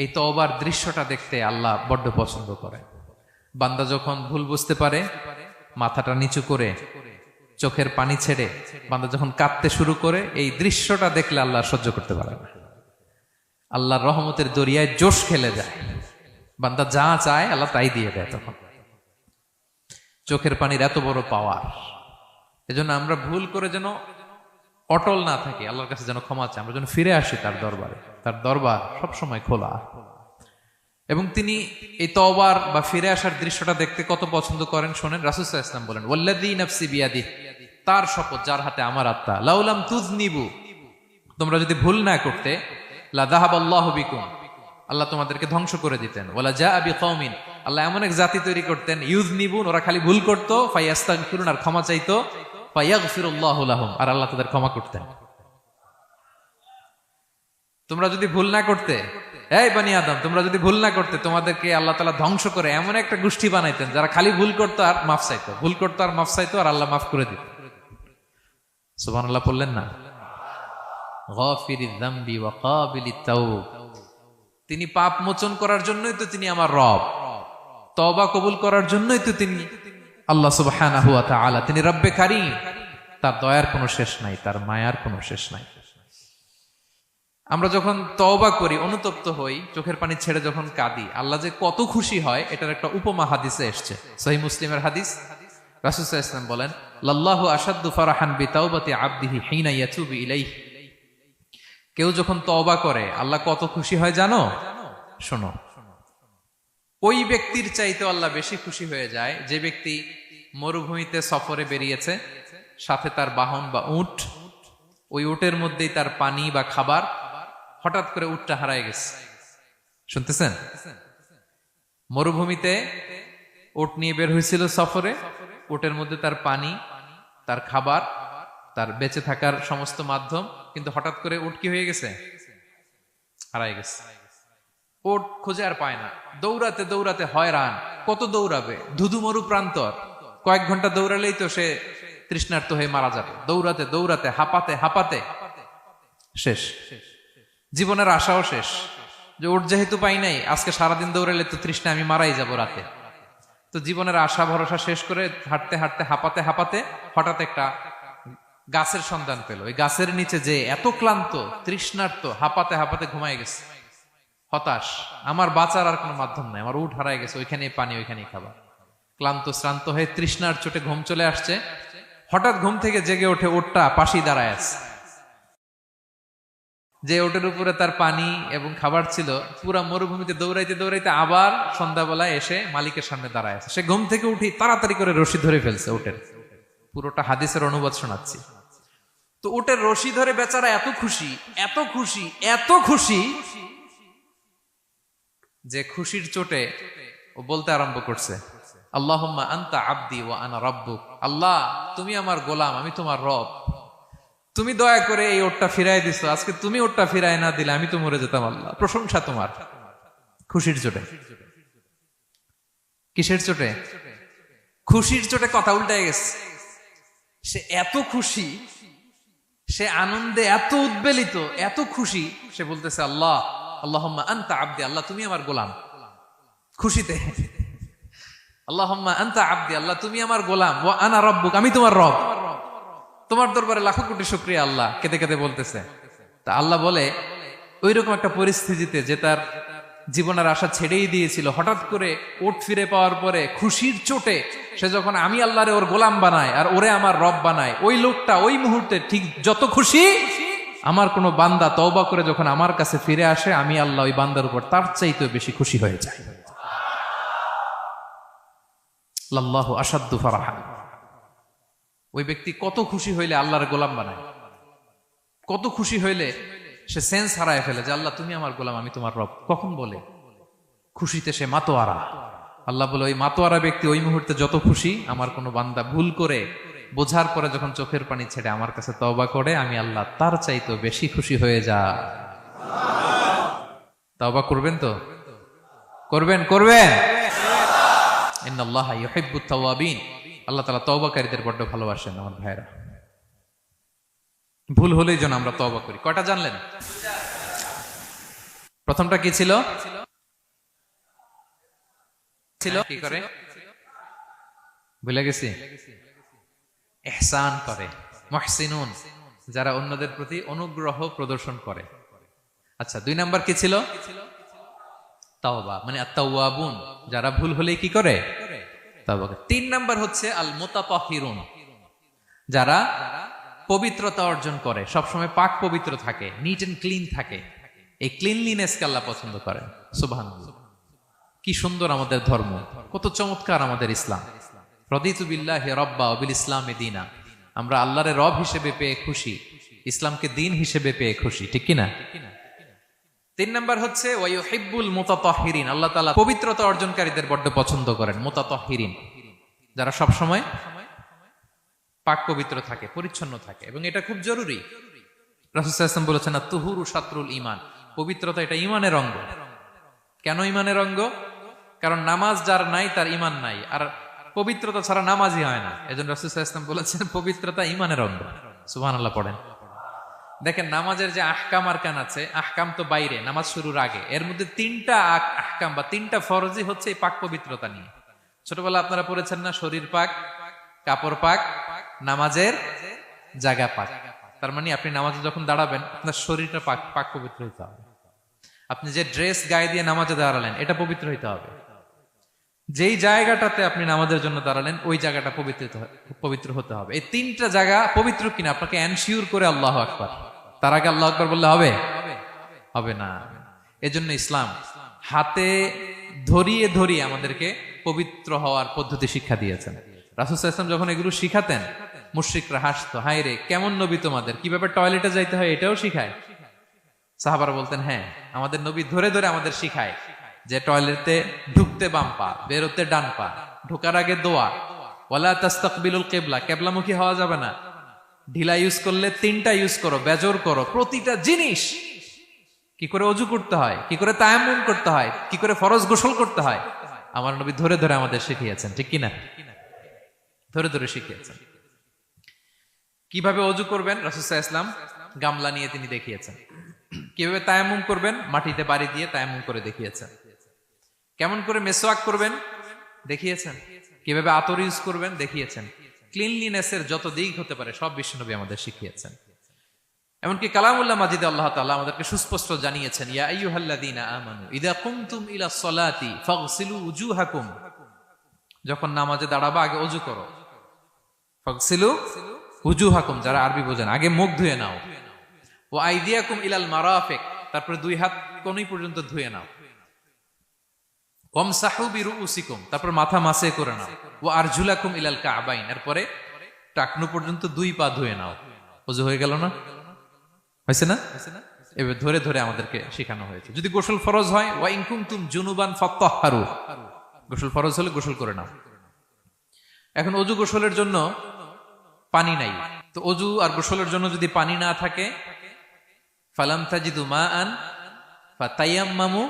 এই তওবার দৃশ্যটা দেখতে আল্লাহ বড্ড পছন্দ করে। বান্দা যখন ভুল বুঝতে পারে, মাথাটা নিচু করে চোখের পানি ছেড়ে বান্দা যখন কাঁদতে শুরু করে, এই দৃশ্যটা দেখলে আল্লাহ সহ্য করতে পারে না। আল্লাহর রহমতের দরিয়ায় জোশ খেলে যায়, বান্দা যা চায় আল্লাহ তাই দিয়ে দেয়। তখন চোখের পানির এত বড় পাওয়ার। এজন্য আমরা ভুল করে যেন অটল না থাকি, আল্লাহর কাছে যেন ক্ষমা চাই, আমরা যেন ফিরে আসি তার দরবারে। তার দরবার সবসময় খোলা। এবং তিনি এই তওবার বা ফিরে আসার দৃশ্যটা দেখতে কত পছন্দ করেন শোনেন। রাসূল সাল্লাল্লাহু আলাইহি ওয়াসাল্লাম বলেন, ওয়াল্লাযী নাফসি বিয়াদিহি, তার শপথ যার হাতে আমার আত্মা, লাউলাম তুযনিবু, তোমরা যদি ভুল না করতে, লা যাহাবাল্লাহু বিকুম, আল্লাহ তোমাদেরকে ধ্বংস করে দিতেন। ওয়ালা জাআ বিকওমিন, আল্লাহ এমন এক জাতি তৈরি করতেন, ইউযনিবুন, ওরা খালি ভুল করত, ফায়াস্তাগফিরুন, আর ক্ষমা চাইতো, ফায়াগফিরুল্লাহু লাহুম, আর আল্লাহ তাদের ক্ষমা করতেন। তোমরা যদি ভুল না করতে, এই বনি আদম, তোমরা যদি ভুল না করতে, তোমাদেরকে আল্লাহ তাআলা ধ্বংস করে এমন একটা গোষ্ঠী বানাইতেন যারা খালি ভুল করতো আর মাফ চাইতো, ভুল করতো আর মাফ চাইতো, আর আল্লাহ মাফ করে দিত। সুবহানাল্লাহ পড়লেন না? গাফিরিয যামবি ওয়া কাবিলিত তাওব, তিনি পাপ মোচন করার জন্যই তো তিনি আমার রব, তওবা কবুল করার জন্যই তো তিনি আল্লাহ সুবহানাহু ওয়া তাআলা, তিনি রব্বে কারীম। তার দয়ার কোনো শেষ নাই, তার মায়ার কোনো শেষ নাই। আমরা যখন তওবা করি, অনুতপ্ত হই, চোখের পানি ছেড়ে যখন কাঁদি, আল্লাহ যে কত খুশি হয় এটার একটা উপমা হাদিসে এসেছে, সহিহ মুসলিমের হাদিস। রাসূল সাল্লাল্লাহু আলাইহি ওয়াসাল্লাম বলেন, লাল্লাহু আশাদ্দু ফারাহান বিতাওবাতি আবদিহি হিনা ইয়াতুবু ইলাইহি। কেউ যখন তওবা করে আল্লাহ কত খুশি হয় জানো? শোনো, ওই ব্যক্তির চাইতে আল্লাহ বেশি খুশি হয়ে যায় যে ব্যক্তি মরুভূমিতে সফরে বেরিয়েছে, সাথে তার বাহন বা উট, ওই উটের মধ্যেই তার পানি বা খাবার, হঠাৎ করে উটটা হারায় গেছে। শুনতেছেন? মরুভূমিতে উট নিয়ে বের হয়েছিল সফরে, উটের মধ্যে তার পানি, তার খাবার, তার বেঁচে থাকার সমস্ত মাধ্যম, কিন্তু হঠাৎ করে উট কি হয়ে গেছে? হারায় গেছে। উট খুঁজে আর পায় না, দৌড়াতে দৌড়াতে হয়রান। কত দৌড়াবে? ধুধু মরু প্রান্তর, কয়েক ঘন্টা দৌড়ালেই তো সে তৃষ্ণার্ত হয়ে মারা যাবে। দৌড়াতে দৌড়াতে হাঁপাতে হাঁপাতে শেষ, জীবনের আশাও শেষ, যে উট যেহেতু পাই নাই, আজকে সারাদিন দৌড়ালে তো তৃষ্ণা আমি মারাই যাব রাতে। তো জীবনের আশা ভরসা শেষ করে হাঁটতে হাঁটতে হাঁপাতে হাঁপাতে হঠাৎ একটা গাছের সন্ধান পেল। ওই গাছের নিচে যে এত ক্লান্ত, তৃষ্ণার্ত, হাঁপাতে হাঁপাতে ঘুমায় গেছে, হতাশ, আমার বাঁচার আর কোনো মাধ্যম নাই, আমার উট হারায় গেছে, ওইখানে পানি, ওইখানেই খাবার। ক্লান্ত শ্রান্ত হয়ে তৃষ্ণার চোটে ঘুম চলে আসছে। হঠাৎ ঘুম থেকে জেগে ওঠে, উটটা পাশেই দাঁড়ায় আছে। যে ওটের উপরে তার পানি এবং খাবার ছিল, পুরা মরুভূমিতে দৌড়াইতে দৌড়াইতে আবার সন্ধ্যাবেলায় এসে মালিকের সামনে দাঁড়ায় আছে। সে ঘুম থেকে উঠি তাড়াতাড়ি করে রশি ধরে ফেলছে উটের। পুরোটা হাদিসের অনুবাদ শোনাচ্ছি। তো উটের রশি ধরে বেচারা এত খুশি, এত খুশি, এত খুশি, যে খুশির চোটে ও বলতে আরম্ভ করছে, আল্লাহুম্মা আনতা আবদি ওয়া আনা রাব্বুক, আল্লাহ তুমি আমার গোলাম, আমি তোমার রব। তুমি দয়া করে এই ওটটা ফিরাই দিছো, আজকে তুমি ওটটা ফিরাই না দিলে আমি তো মরে যেতাম। আল্লাহ প্রশংসা তোমার। খুশির চোটে। কিসের চোটে? খুশির চোটে কথা উল্টায় গেছে। সে এত খুশি, সে আনন্দে এত উদ্বেলিত, এত খুশি, সে বলতেছে আল্লাহ আল্লাহুম্মা আনতা আবদি, আল্লাহ তুমি আমার গোলাম। খুশিতে আল্লাহুম্মা আনতা আবদি, আল্লাহ তুমি আমার গোলাম, ওয়া আনা রাব্বুক, আমি তোমার রব। তোমার দরবারে লাখো কোটি শুকরিয়া। আল্লাহ কেঁদে কেঁদে বলতেছে। তা আল্লাহ বলে, ওইরকম একটা পরিস্থিতিতে যে তার জীবনের আশা ছেড়েই দিয়েছিল, হঠাৎ করে ওট ফিরে পাওয়ার পরে খুশির চোটে সে যখন আমি আল্লাহরে ওর গোলাম বানায় আর ওরে আমার রব বানায়, ওই লোকটা ওই মুহূর্তে ঠিক যত খুশি, আমার কোনো বান্দা তওবা করে যখন আমার কাছে ফিরে আসে, আমি আল্লাহ ওই বান্দার উপর তার চাইতে বেশি খুশি হয়ে যায়। আল্লাহু আশাদ্দু ফারাহা। ওই ব্যক্তি কত খুশি হইলে আল্লাহর গোলাম বানায়, কত খুশি হইলে সে সেন্স হারায় ফেলে যে আল্লাহ তুমি আমার গোলাম, আমি তোমার রব। কখন বলে? খুশিতে সে মাতোয়ারা। আল্লাহ বলে, ওই মাতোয়ারা ব্যক্তি ওই মুহূর্তে যত খুশি, আমার কোনো বান্দা ভুল করে বোঝার পরে যখন চোখের পানি ছেড়ে আমার কাছে তওবা করে, আমি আল্লাহ তার চাইতে বেশি খুশি হয়ে যা। তওবা করবেন তো? করবেন করবেন। ইন্নাল্লাহা ইউহিব্বুত তাওয়াবিন। আল্লাহ তাআলা তওবাকারীদের বড্ড ভালোবাসেন। আমার ভাইরা, ভুল হলেই যেন আমরা তওবা করি। কয়টা জানলেন? প্রথমটা কি ছিল? কি করে? ভুলে গেছি। ইহসান করে, মুহসিনুন, যারা অন্যদের প্রতি অনুগ্রহ প্রদর্শন করে। আচ্ছা, 2 নাম্বার কি ছিল? তাওবা, মানে আত-তাওয়াবুন, যারা ভুল হলেই কি করে? তাওবা করে। 3 নাম্বার হচ্ছে আল মুতাতাহহিরুন, যারা পবিত্রতা অর্জন করে, সবসময় পাক পবিত্র থাকে, নিট এন্ড ক্লিন থাকে। এই ক্লিনলিনেসকে আল্লাহ পছন্দ করেন। সুবহানাল্লাহ। কি সুন্দর আমাদের ধর্ম, কত চমৎকার আমাদের ইসলাম। রাদিতু বিল্লাহি রাব্বা ওয়া বিল ইসলামি দীনা। আমরা আল্লাহরে রব হিসেবে পেয়ে খুশি, ইসলামকে দিন হিসেবে পেয়ে খুশি, ঠিক কি না? 3 নাম্বার হচ্ছে ওয়া ইউহিব্বুল মুতাতাহহিরিন, আল্লাহ তাআলা পবিত্রতা অর্জনকারীদের বড্ড পছন্দ করেন। মুতাতাহহিরিন, যারা সব সময় পাক পবিত্র থাকে, পরিচ্ছন্ন থাকে, এবং এটা খুব জরুরি। রাসূল সাল্লাল্লাহু আলাইহি ওয়াসাল্লাম বলেছেন, আত-তুহুরু শাতরুল ঈমান, পবিত্রতা এটা ঈমানের অঙ্গ। কেন ঈমানের অঙ্গ? কারণ নামাজ যার নাই তার ঈমান নাই, আর পবিত্রতা ছাড়া নামাজই হয় না। এজন্য রাসূল সাল্লাল্লাহু আলাইহি ওয়াসাল্লাম বলেছেন পবিত্রতা ঈমানের অঙ্গ। সুবহানাল্লাহ পড়েন। দেখেন, নামাজের যে আহকাম আরকান আছে, আহকাম তো বাইরে, নামাজ শুরুর আগে। এর মধ্যে 3টা আহকাম বা 3টা ফরজই হচ্ছে এই পাক পবিত্রতা নিয়ে। ছোটবেলা আপনারা পড়েছেন না, শরীর পাক, কাপড় পাক, নামাজের জায়গা পাক। তার মানে আপনি নামাজে যখন দাঁড়াবেন, আপনার শরীরটা পাক পাক পবিত্র হইতে হবে। আপনি যে ড্রেস গায়ে দিয়ে নামাজে দাঁড়ালেন, এটা পবিত্র হইতে হবে। যেই জায়গাটাতে আপনি নামাজের জন্য দাঁড়ালেন, ওই জায়গাটা পবিত্র হতে হবে। এই 3টা জায়গা পবিত্র কিনা আপনাকে এনশিওর করে আল্লাহু আকবার, তার আগে আল্লাহু আকবার বললে হবে? হবে না। এজন্য ইসলাম হাতে ধরিয়ে ধরিয়ে আমাদেরকে পবিত্র হওয়ার পদ্ধতি শিক্ষা দিয়েছেন। রাসূল সাল্লাল্লাহু আলাইহি ওয়াসাল্লাম যখন এগুলো শিখাতেন, মুশরিকরা হাসতো, হায় রে কেমন নবী তোমাদের, কিভাবে টয়লেটে যাইতে হয় এটাও শিখায়। সাহাবারা বলতেন, হ্যাঁ, আমাদের নবী ধরে ধরে আমাদের শিখায় যে টয়লেটে ঢুকতে বাম পা, বেরোতে ডান পা, ঢোকার আগে দোয়া, ওয়ালা তাস্তাকবিলুল কিবলা, কিবলামুখী হওয়া যাবে না, ঢিলা ইউজ করলে 3টা ইউজ করো, বেজর করো, প্রতিটা জিনিস, কি করে ওযু করতে হয়, কি করে তায়াম্মুম করতে হয়, কি করে ফরজ গোসল করতে হয়, আমার নবী ধরে ধরে আমাদের শিখিয়েছেন, ঠিক কি না? ধরে ধরে শিখিয়েছেন। কিভাবে ওযু করবেন, রাসূল সাল্লাল্লাহু আলাইহি ওয়াসাল্লাম গামলা নিয়ে তিনি দেখিয়েছেন। কিভাবে তায়াম্মুম করবেন, মাটিতে বাড়ি দিয়ে তায়াম্মুম করে দেখিয়েছেন। কেমন করে মেসওয়াক করবেন দেখিয়েছেন। কিভাবে আতর ইউজ করবেন দেখিয়েছেন। ক্লিনলিনেসের যত দিক হতে পারে সব বিশ্বনবী আমাদের শিখিয়েছেন। এমনকি কালামুল্লাহ মাজিদে আল্লাহ তাআলা আমাদেরকে সুস্পষ্ট জানিয়েছেন, ইয়া আইয়ুহাল্লাযীনা আমানু ইযা কুমতুম ইলাস সালাতি ফাগসিলু উজুহাকুম, যখন নামাজে দাঁড়াবা আগে ওযু করো। ফাগসিলু উজুহাকুম, যারা আরবি বোঝেন, আগে মুখ ধুয়ে নাও। ওয়া আইদিয়াকুম ইলাল মারাফিক, তারপরে 2 হাত কোণী পর্যন্ত ধুয়ে নাও। ওয়ামসাহু বিরুউসিকুম, তারপর মাথা মাসে করে নাও। ওয়া আরজুলাকুম ইলাল কাবাইন, এরপরে টাকনু পর্যন্ত 2 পা ধুয়ে নাও। ওযু হয়ে গেল না? হয়েছে না? এভাবে ধরে ধরে আমাদেরকে শেখানো হয়েছে। যদি গোসল ফরজ হয়, ওয়া ইন কুনতুম জুনুবান ফাত্তাহহারু, গোসল ফরজ হলে গোসল করে নাও। এখন অজু গোসলের জন্য পানি নাই, তো অজু আর গোসলের জন্য যদি পানি না থাকে, ফালাম তাজিদু মাআন ফাতায়াম্মামু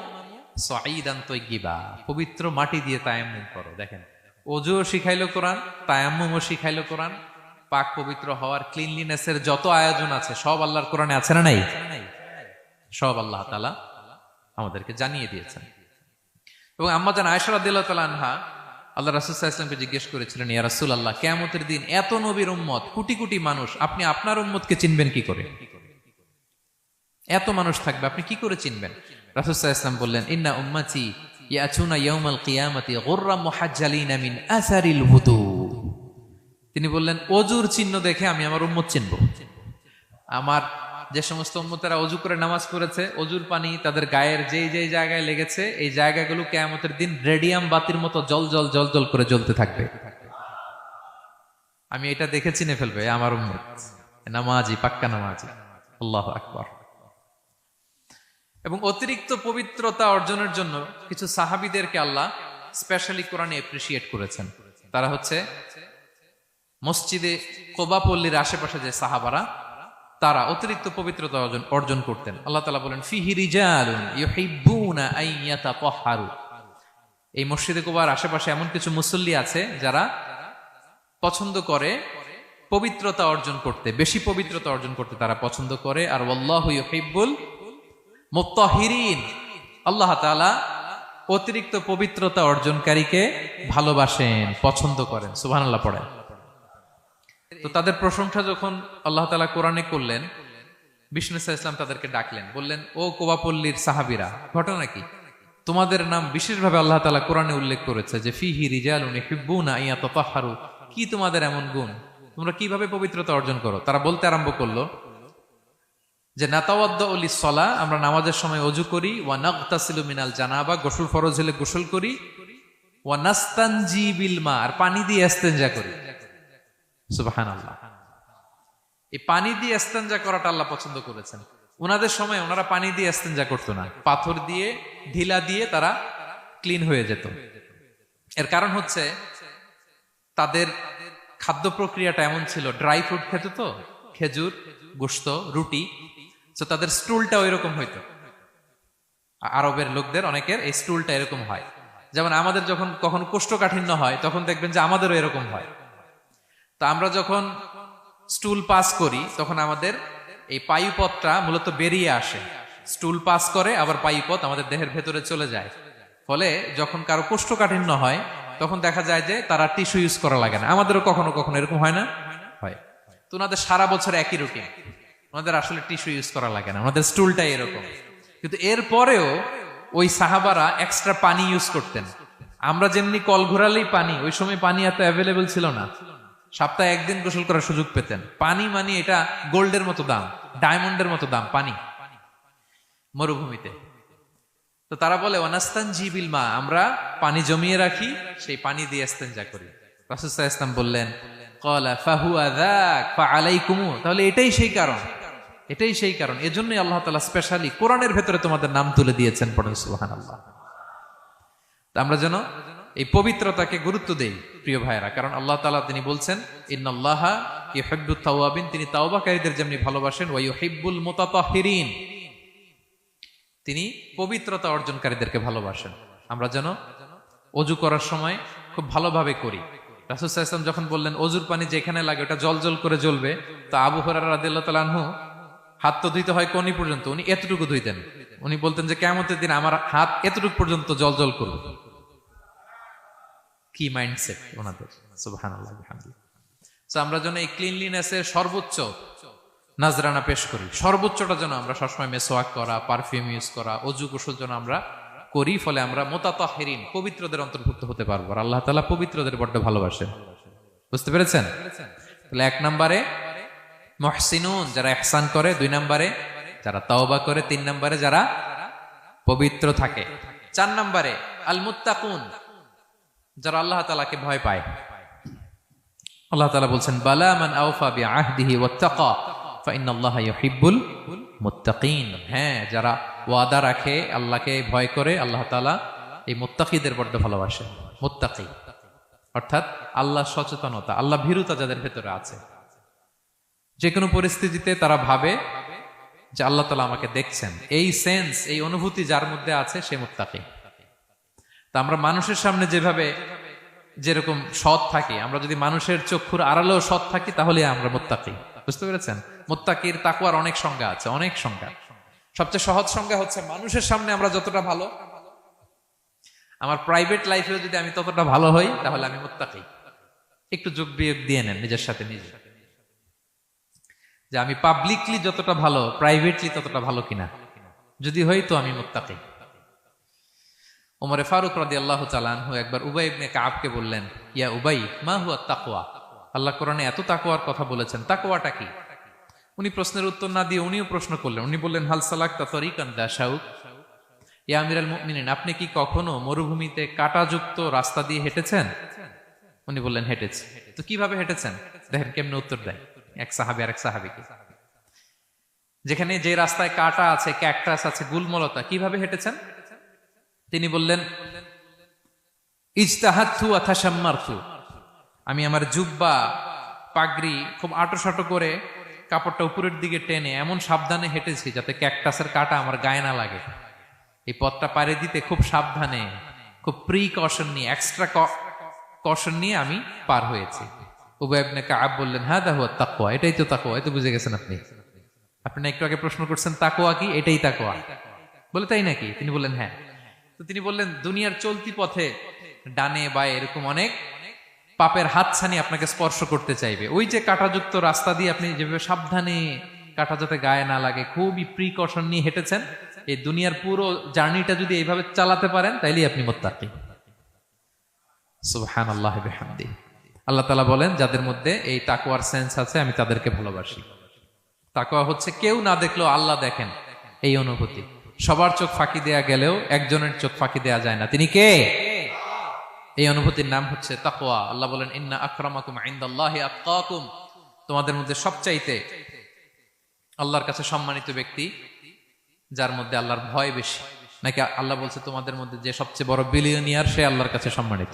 সাঈদান তাইয়্যিবা, পবিত্র মাটি দিয়ে তায়াম্মুম করো। দেখেন, অজুও শিখাইলো কোরআন, তায়াম্মুমও শিখাইলো কোরআন। পাক পবিত্র হওয়ার, ক্লিনলিনেসের যত আয়োজন আছে সব আল্লাহর কোরআনে আছে না নাই? সব আল্লাহ তাআলা আমাদেরকে জানিয়ে দিয়েছেন। এবং আম্মা জান আয়েশা রাদিয়াল্লাহু তাআলা আনহা আল্লাহ রাসূল সাল্লাল্লাহু আলাইহি ওয়াসাল্লামকে জিজ্ঞেস করেছিলেন, ইয়া রাসূলুল্লাহ, কিয়ামতের দিন এত নবীর উম্মত, কোটি কোটি মানুষ, আপনি আপনার উম্মতকে চিনবেন কি করে? এত মানুষ থাকবে, আপনি কি করে চিনবেন? রাসূল সাল্লাল্লাহু আলাইহি ওয়াসাল্লাম বললেন, ইন্না উম্মতি ইয়াতুনা ইয়াউমাল কিয়ামাতি গুররাম মুহাজ্জালিনা মিন আসারিল wudu। তিনি বললেন, অজুর চিহ্ন দেখে আমি আমার উম্মত চিনব। আমার যে সমস্ত উম্মতেরা অজু করে নামাজ পড়েছে, অজুর পানি তাদের গায়ের যেই যেই জায়গায় লেগেছে, এই জায়গাগুলো কিয়ামতের দিন রেডিয়াম বাতির মতো জল জল জল জল করে জ্বলতে থাকবে। আমি এটা দেখে চিনে ফেলবে আমার উম্মত, নামাজি, পাক্কা নামাজি। আল্লাহু আকবার। এবং অতিরিক্ত পবিত্রতা অর্জনের জন্য কিছু সাহাবীদেরকে আল্লাহ স্পেশালি কোরআনে অ্যাপ্রিশিয়েট করেছেন। তারা হচ্ছে মসজিদে কোবা পল্লীর আশেপাশে যে সাহাবারা, তারা অতিরিক্ত পবিত্রতা অর্জন করতেন। আল্লাহ তাআলা বলেন, ফিহি রিজালুন ইউহিব্বুনা আন ইয়াতাতাহহারু। এই মসজিদে কোবার আশেপাশে এমন কিছু মুসল্লি আছে যারা পছন্দ করে পবিত্রতা অর্জন করতে, বেশি পবিত্রতা অর্জন করতে তারা পছন্দ করে। আর ওয়াল্লাহু ইউহিব্বুল মুত্তাহিরিন, আল্লাহ তাআলা অতিরিক্ত পবিত্রতা অর্জনকারীকে ভালোবাসেন, পছন্দ করেন। সুবহানাল্লাহ পড়েন। তো তাদের প্রশংসা যখন আল্লাহ তাআলা কোরআনে করলেন, বিষ্ণু সাল্লাল্লাহু আলাইহি ওয়াসাল্লাম তাদেরকে ডাকলেন, বললেন, ও কোবাপল্লীর সাহাবীরা, ঘটনা কি? তোমাদের নাম বিশেষভাবে আল্লাহ তাআলা কোরআনে উল্লেখ করেছে যে ফিহি রিজালুন ইউহিব্বুনা আন ইয়াতাতাহহারু। কি তোমাদের এমন গুণ? তোমরা কিভাবে পবিত্রতা অর্জন করো? তারা বলতে আরম্ভ করলো যে নাতাওয়াদ্দাউ লিস-সালাহ, আমরা নামাজের সময় ওযু করি, ওয়া নাগতাসিলু মিনাল জানাবা, গোসল ফরজ হলে গোসল করি, ওয়া নাস্তানজি বিল মা, আর পানি দিয়ে ইস্তেনজা করি। সুবহানাল্লাহ। এই পানি দিয়ে ইস্তেনজা করাটা আল্লাহ পছন্দ করেছেন। ওনাদের সময় ওনারা পানি দিয়ে ইস্তেনজা করতো না, পাথর দিয়ে, ঢিলা দিয়ে তারা ক্লিন হয়ে যেত। এর কারণ হচ্ছে তাদের খাদ্য প্রক্রিয়াটা এমন ছিল, ড্রাই ফ্রুট খেত তো, খেজুর, গোশত, রুটি, তো তাদের স্টুলটা ওইরকম হইতো। আরবের লোকদের অনেকের এই স্টুলটা এরকম হয়। যেমন আমাদের যখন কখনো কোষ্ঠকাঠিন্য হয়, তখন দেখবেন যে আমাদেরও এরকম হয়। তা আমরা যখন স্টুল পাস করি, তখন আমাদের এই পায়ুপথটা মূলত বেরিয়ে আসে, স্টুল পাস করে আবার পায়ুপথ আমাদের দেহের ভেতরে চলে যায়। ফলে যখন কারো কোষ্ঠকাঠিন্য হয়, তখন দেখা যায় যে তারা টিস্যু ইউজ করা লাগে না। আমাদেরও কখনো কখনো এরকম হয় না? হয়। তো ওনাদের সারা বছর একই রুটিন, ওনাদের আসলে টিস্যু ইউজ করা লাগে না, ওনাদের স্টুলটাই এরকম। কিন্তু এরপরেও ওই সাহাবারা এক্সট্রা পানি ইউজ করতেন। আমরা যেমনি কল ঘোরালেই পানি, ওই সময় পানি এত অ্যাভেলেবল ছিল না, সপ্তাহে একদিন গোসল করার সুযোগ পেতেন। পানি মানে এটা গোল্ডের মতো দাম, ডায়মন্ডের মতো দাম পানি মরুভূমিতে। তো তারা বলে, ওয়ানাস্তানজি বিল মা, আমরা পানি জমিয়ে রাখি, সেই পানি দিয়ে ইস্তেনজা করি। রাসূল সাল্লাল্লাহু আলাইহি ওয়াসাল্লাম বললেন, ক্বালা ফাহুয়া যাক ফাআলাইকুমু, তাহলে এটাই সেই কারণ, এটাই সেই কারণ, এজন্যই আল্লাহ তাআলা স্পেশালি কোরআনের ভেতরে তোমাদের নাম তুলে দিয়েছেন। পড়েন সুবহানাল্লাহ। তা আমরা যেন এই পবিত্রতাকে গুরুত্ব দেই প্রিয় ভাইয়েরা, কারণ আল্লাহ তাআলা তিনি বলছেন, ইন্নাল্লাহা ইউহিব্বুত তাওয়াবিন, তিনি তাওবাকারীদের যেমনি ভালোবাসেন, ওয়া ইউহিব্বুল মুতাতাহহিরিন, তিনি পবিত্রতা অর্জনকারীদেরকে ভালোবাসেন। আমরা যেন ওযু করার সময় খুব ভালোভাবে করি। রাসূল সাল্লাল্লাহু আলাইহি ওয়াসাল্লাম যখন বললেন অজুর পানি যেখানে লাগে ওটা জল জল করে জ্বলবে, তো আবু হুরায়রা রাদিয়াল্লাহু তাআলা আনহু হাত তো ধুইতে হয় কোনি পর্যন্ত, উনি এতটুকু ধুইতেন। উনি বলতেন যে কিয়ামতের দিন আমার হাত এতটুকু পর্যন্ত জল জল করবে। কি মাইন্ডসেট ওনাদের, সুবহানাল্লাহ বিহামদিহি। সো আমরা যেন এই ক্লিনলিনেসের সর্বোচ্চ নাজরানা পেশ করি, সর্বোচ্চটা যেন আমরা সবসময় মেসওয়াক করা, পারফিউম ইউজ করা, অজু গোসল যেন আমরা করি। ফলে আমরা মুতাতাহহিরিন, পবিত্রদের অন্তর্ভুক্ত হতে পারবো। আর আল্লাহ তাআলা পবিত্রদের বড্ড ভালোবাসেন। বুঝতে পেরেছেন? তাহলে 1 নম্বরে মুহসিনুন, যারা ইহসান করে, 2 নম্বরে যারা তাওবা করে, 3 নম্বরে যারা পবিত্র থাকে, 4 নম্বরে আল মুত্তাকুন, যারা আল্লাহ তাআলাকে ভয় পায়। আল্লাহ তাআলা বলছেন, বালা মান আওফা বিআহদিহি ওয়াত্তাকা ফাইন্নাল্লাহা ইউহিব্বুল মুত্তাকিন, হ্যাঁ, যারা ওয়াদা রাখে, আল্লাহকে ভয় করে, আল্লাহ তাআলা এই মুত্তাকিদের বড্ড ভালোবাসে। মুত্তাকি অর্থাৎ আল্লাহ সচেতনতা, আল্লাহ ভীরুতা যাদের ভেতরে আছে, যে কোনো পরিস্থিতিতে তারা ভাবে যে আল্লাহ তাআলা আমাকে দেখছেন, এই সেন্স, এই অনুভূতি যার মধ্যে আছে সে মুত্তাকি। তা আমরা মানুষের সামনে যেভাবে যেরকম সৎ থাকি, আমরা যদি মানুষের চক্ষুর আড়ালেও সৎ থাকি তাহলে আমরা মুত্তাকি। বুঝতে পেরেছেন? মুত্তাকির তাকওয়ার অনেক সংজ্ঞা আছে, অনেক সংজ্ঞা। সবচেয়ে সহজ সংজ্ঞা হচ্ছে মানুষের সামনে আমরা যতটা ভালো, আমার প্রাইভেট লাইফেও যদি আমি ততটা ভালো হই তাহলে আমি মুত্তাকি। একটু যোগ বিয়োগ দিয়ে নেন নিজের সাথে নিজে, যে আমি পাবলিকলি যতটা ভালো প্রাইভেটলি ততটা ভালো কিনা। যদি হই তো আমি মুত্তাকি। ওমরে ফারুক রাদিয়াল্লাহু তাআলা আনহু একবার উবাই ইবনে কাবকে বললেন, ইয়া উবাই, মা হুয়া তাকওয়া? আল্লাহ কোরআনে এত তাকওয়ার কথা বলেছেন, তাকওয়াটা কি? উনি প্রশ্নের উত্তর না দিয়ে উনিও প্রশ্ন করলেন। উনি বললেন, হাল সালাকতা তরিকান দা শাউক? ইয়া আমিরাল মুমিনিন, আপনি কি কখনো মরুভূমিতে কাঁটাযুক্ত রাস্তা দিয়ে হেঁটেছেন? উনি বললেন, হেঁটেছি। তো কিভাবে হেঁটেছেন? দেখেন কেমনে উত্তর দেয় এক সাহাবী আরেক সাহাবীকে। যেখানে যে রাস্তায় কাঁটা আছে, ক্যাকটাস আছে, গুলমলতা, কিভাবে হেঁটেছেন? তিনি বললেন, ইজতাহাদতু ওয়া তাশাম্মারতু, আমি আমার জুব্বা পাগড়ি খুব আঁটোসাঁটো করে কাপড়টা উপরের দিকে টেনে এমন সাবধানে হেঁটেছি যাতে ক্যাকটাসের কাঁটা আমার গায়ে না লাগে। এই পথটা পাড়ি দিতে খুব সাবধানে, খুব প্রিকশন নিয়ে, এক্সট্রা কশন নিয়ে আমি পার হয়েছি। উবাই ইবনে কাব বললেন, হাদা হুয়া তাকওয়া, এটাই তো তাকওয়া। এই তো বুঝে গেছেন আপনি। আপনি একটু আগে প্রশ্ন করছেন তাকওয়া কি, এটাই তাকওয়া। বলে, তাই নাকি? তিনি বললেন, হ্যাঁ। তো তিনি বললেন, দুনিয়ার চলতি পথে ডানে বায়ে এরকম অনেক পাপের হাতছানি আপনাকে স্পর্শ করতে চাইবে। ওই যে কাঁটাযুক্ত রাস্তা দিয়ে আপনি যেভাবে সাবধানে, কাঁটা যাতে গায়ে না লাগে, খুবই প্রিকশন নিয়ে হেঁটেছেন, এই দুনিয়ার পুরো জার্নিটা যদি এইভাবে চালাতে পারেন তাইলেই আপনি মুত্তাকি। সুবহানাল্লাহি ওয়া বিহামদিহি। আল্লাহ তাআলা বলেন, যাদের মধ্যে এই তাকওয়ার সেন্স আছে আমি তাদেরকে ভালোবাসি। তাকওয়া হচ্ছে কেউ না দেখলেও আল্লাহ দেখেন, এই অনুভূতি। সবার চোখ ফাঁকি দেয়া গেলেও একজনের চোখ ফাঁকি দেয়া যায় না। তিনি কে? এই অনুভূতির নাম হচ্ছে তাকওয়া। আল্লাহ বলেন, ইন্না আকরামাকুম ইনদাল্লাহি আতকাকুম, তোমাদের মধ্যে সবচাইতে আল্লাহর কাছে সম্মানিত ব্যক্তি যার মধ্যে আল্লাহর ভয় বেশি। নাকি আল্লাহ বলছে তোমাদের মধ্যে যে সবচেয়ে বড় বিলিয়নিয়ার সে আল্লাহর কাছে সম্মানিত,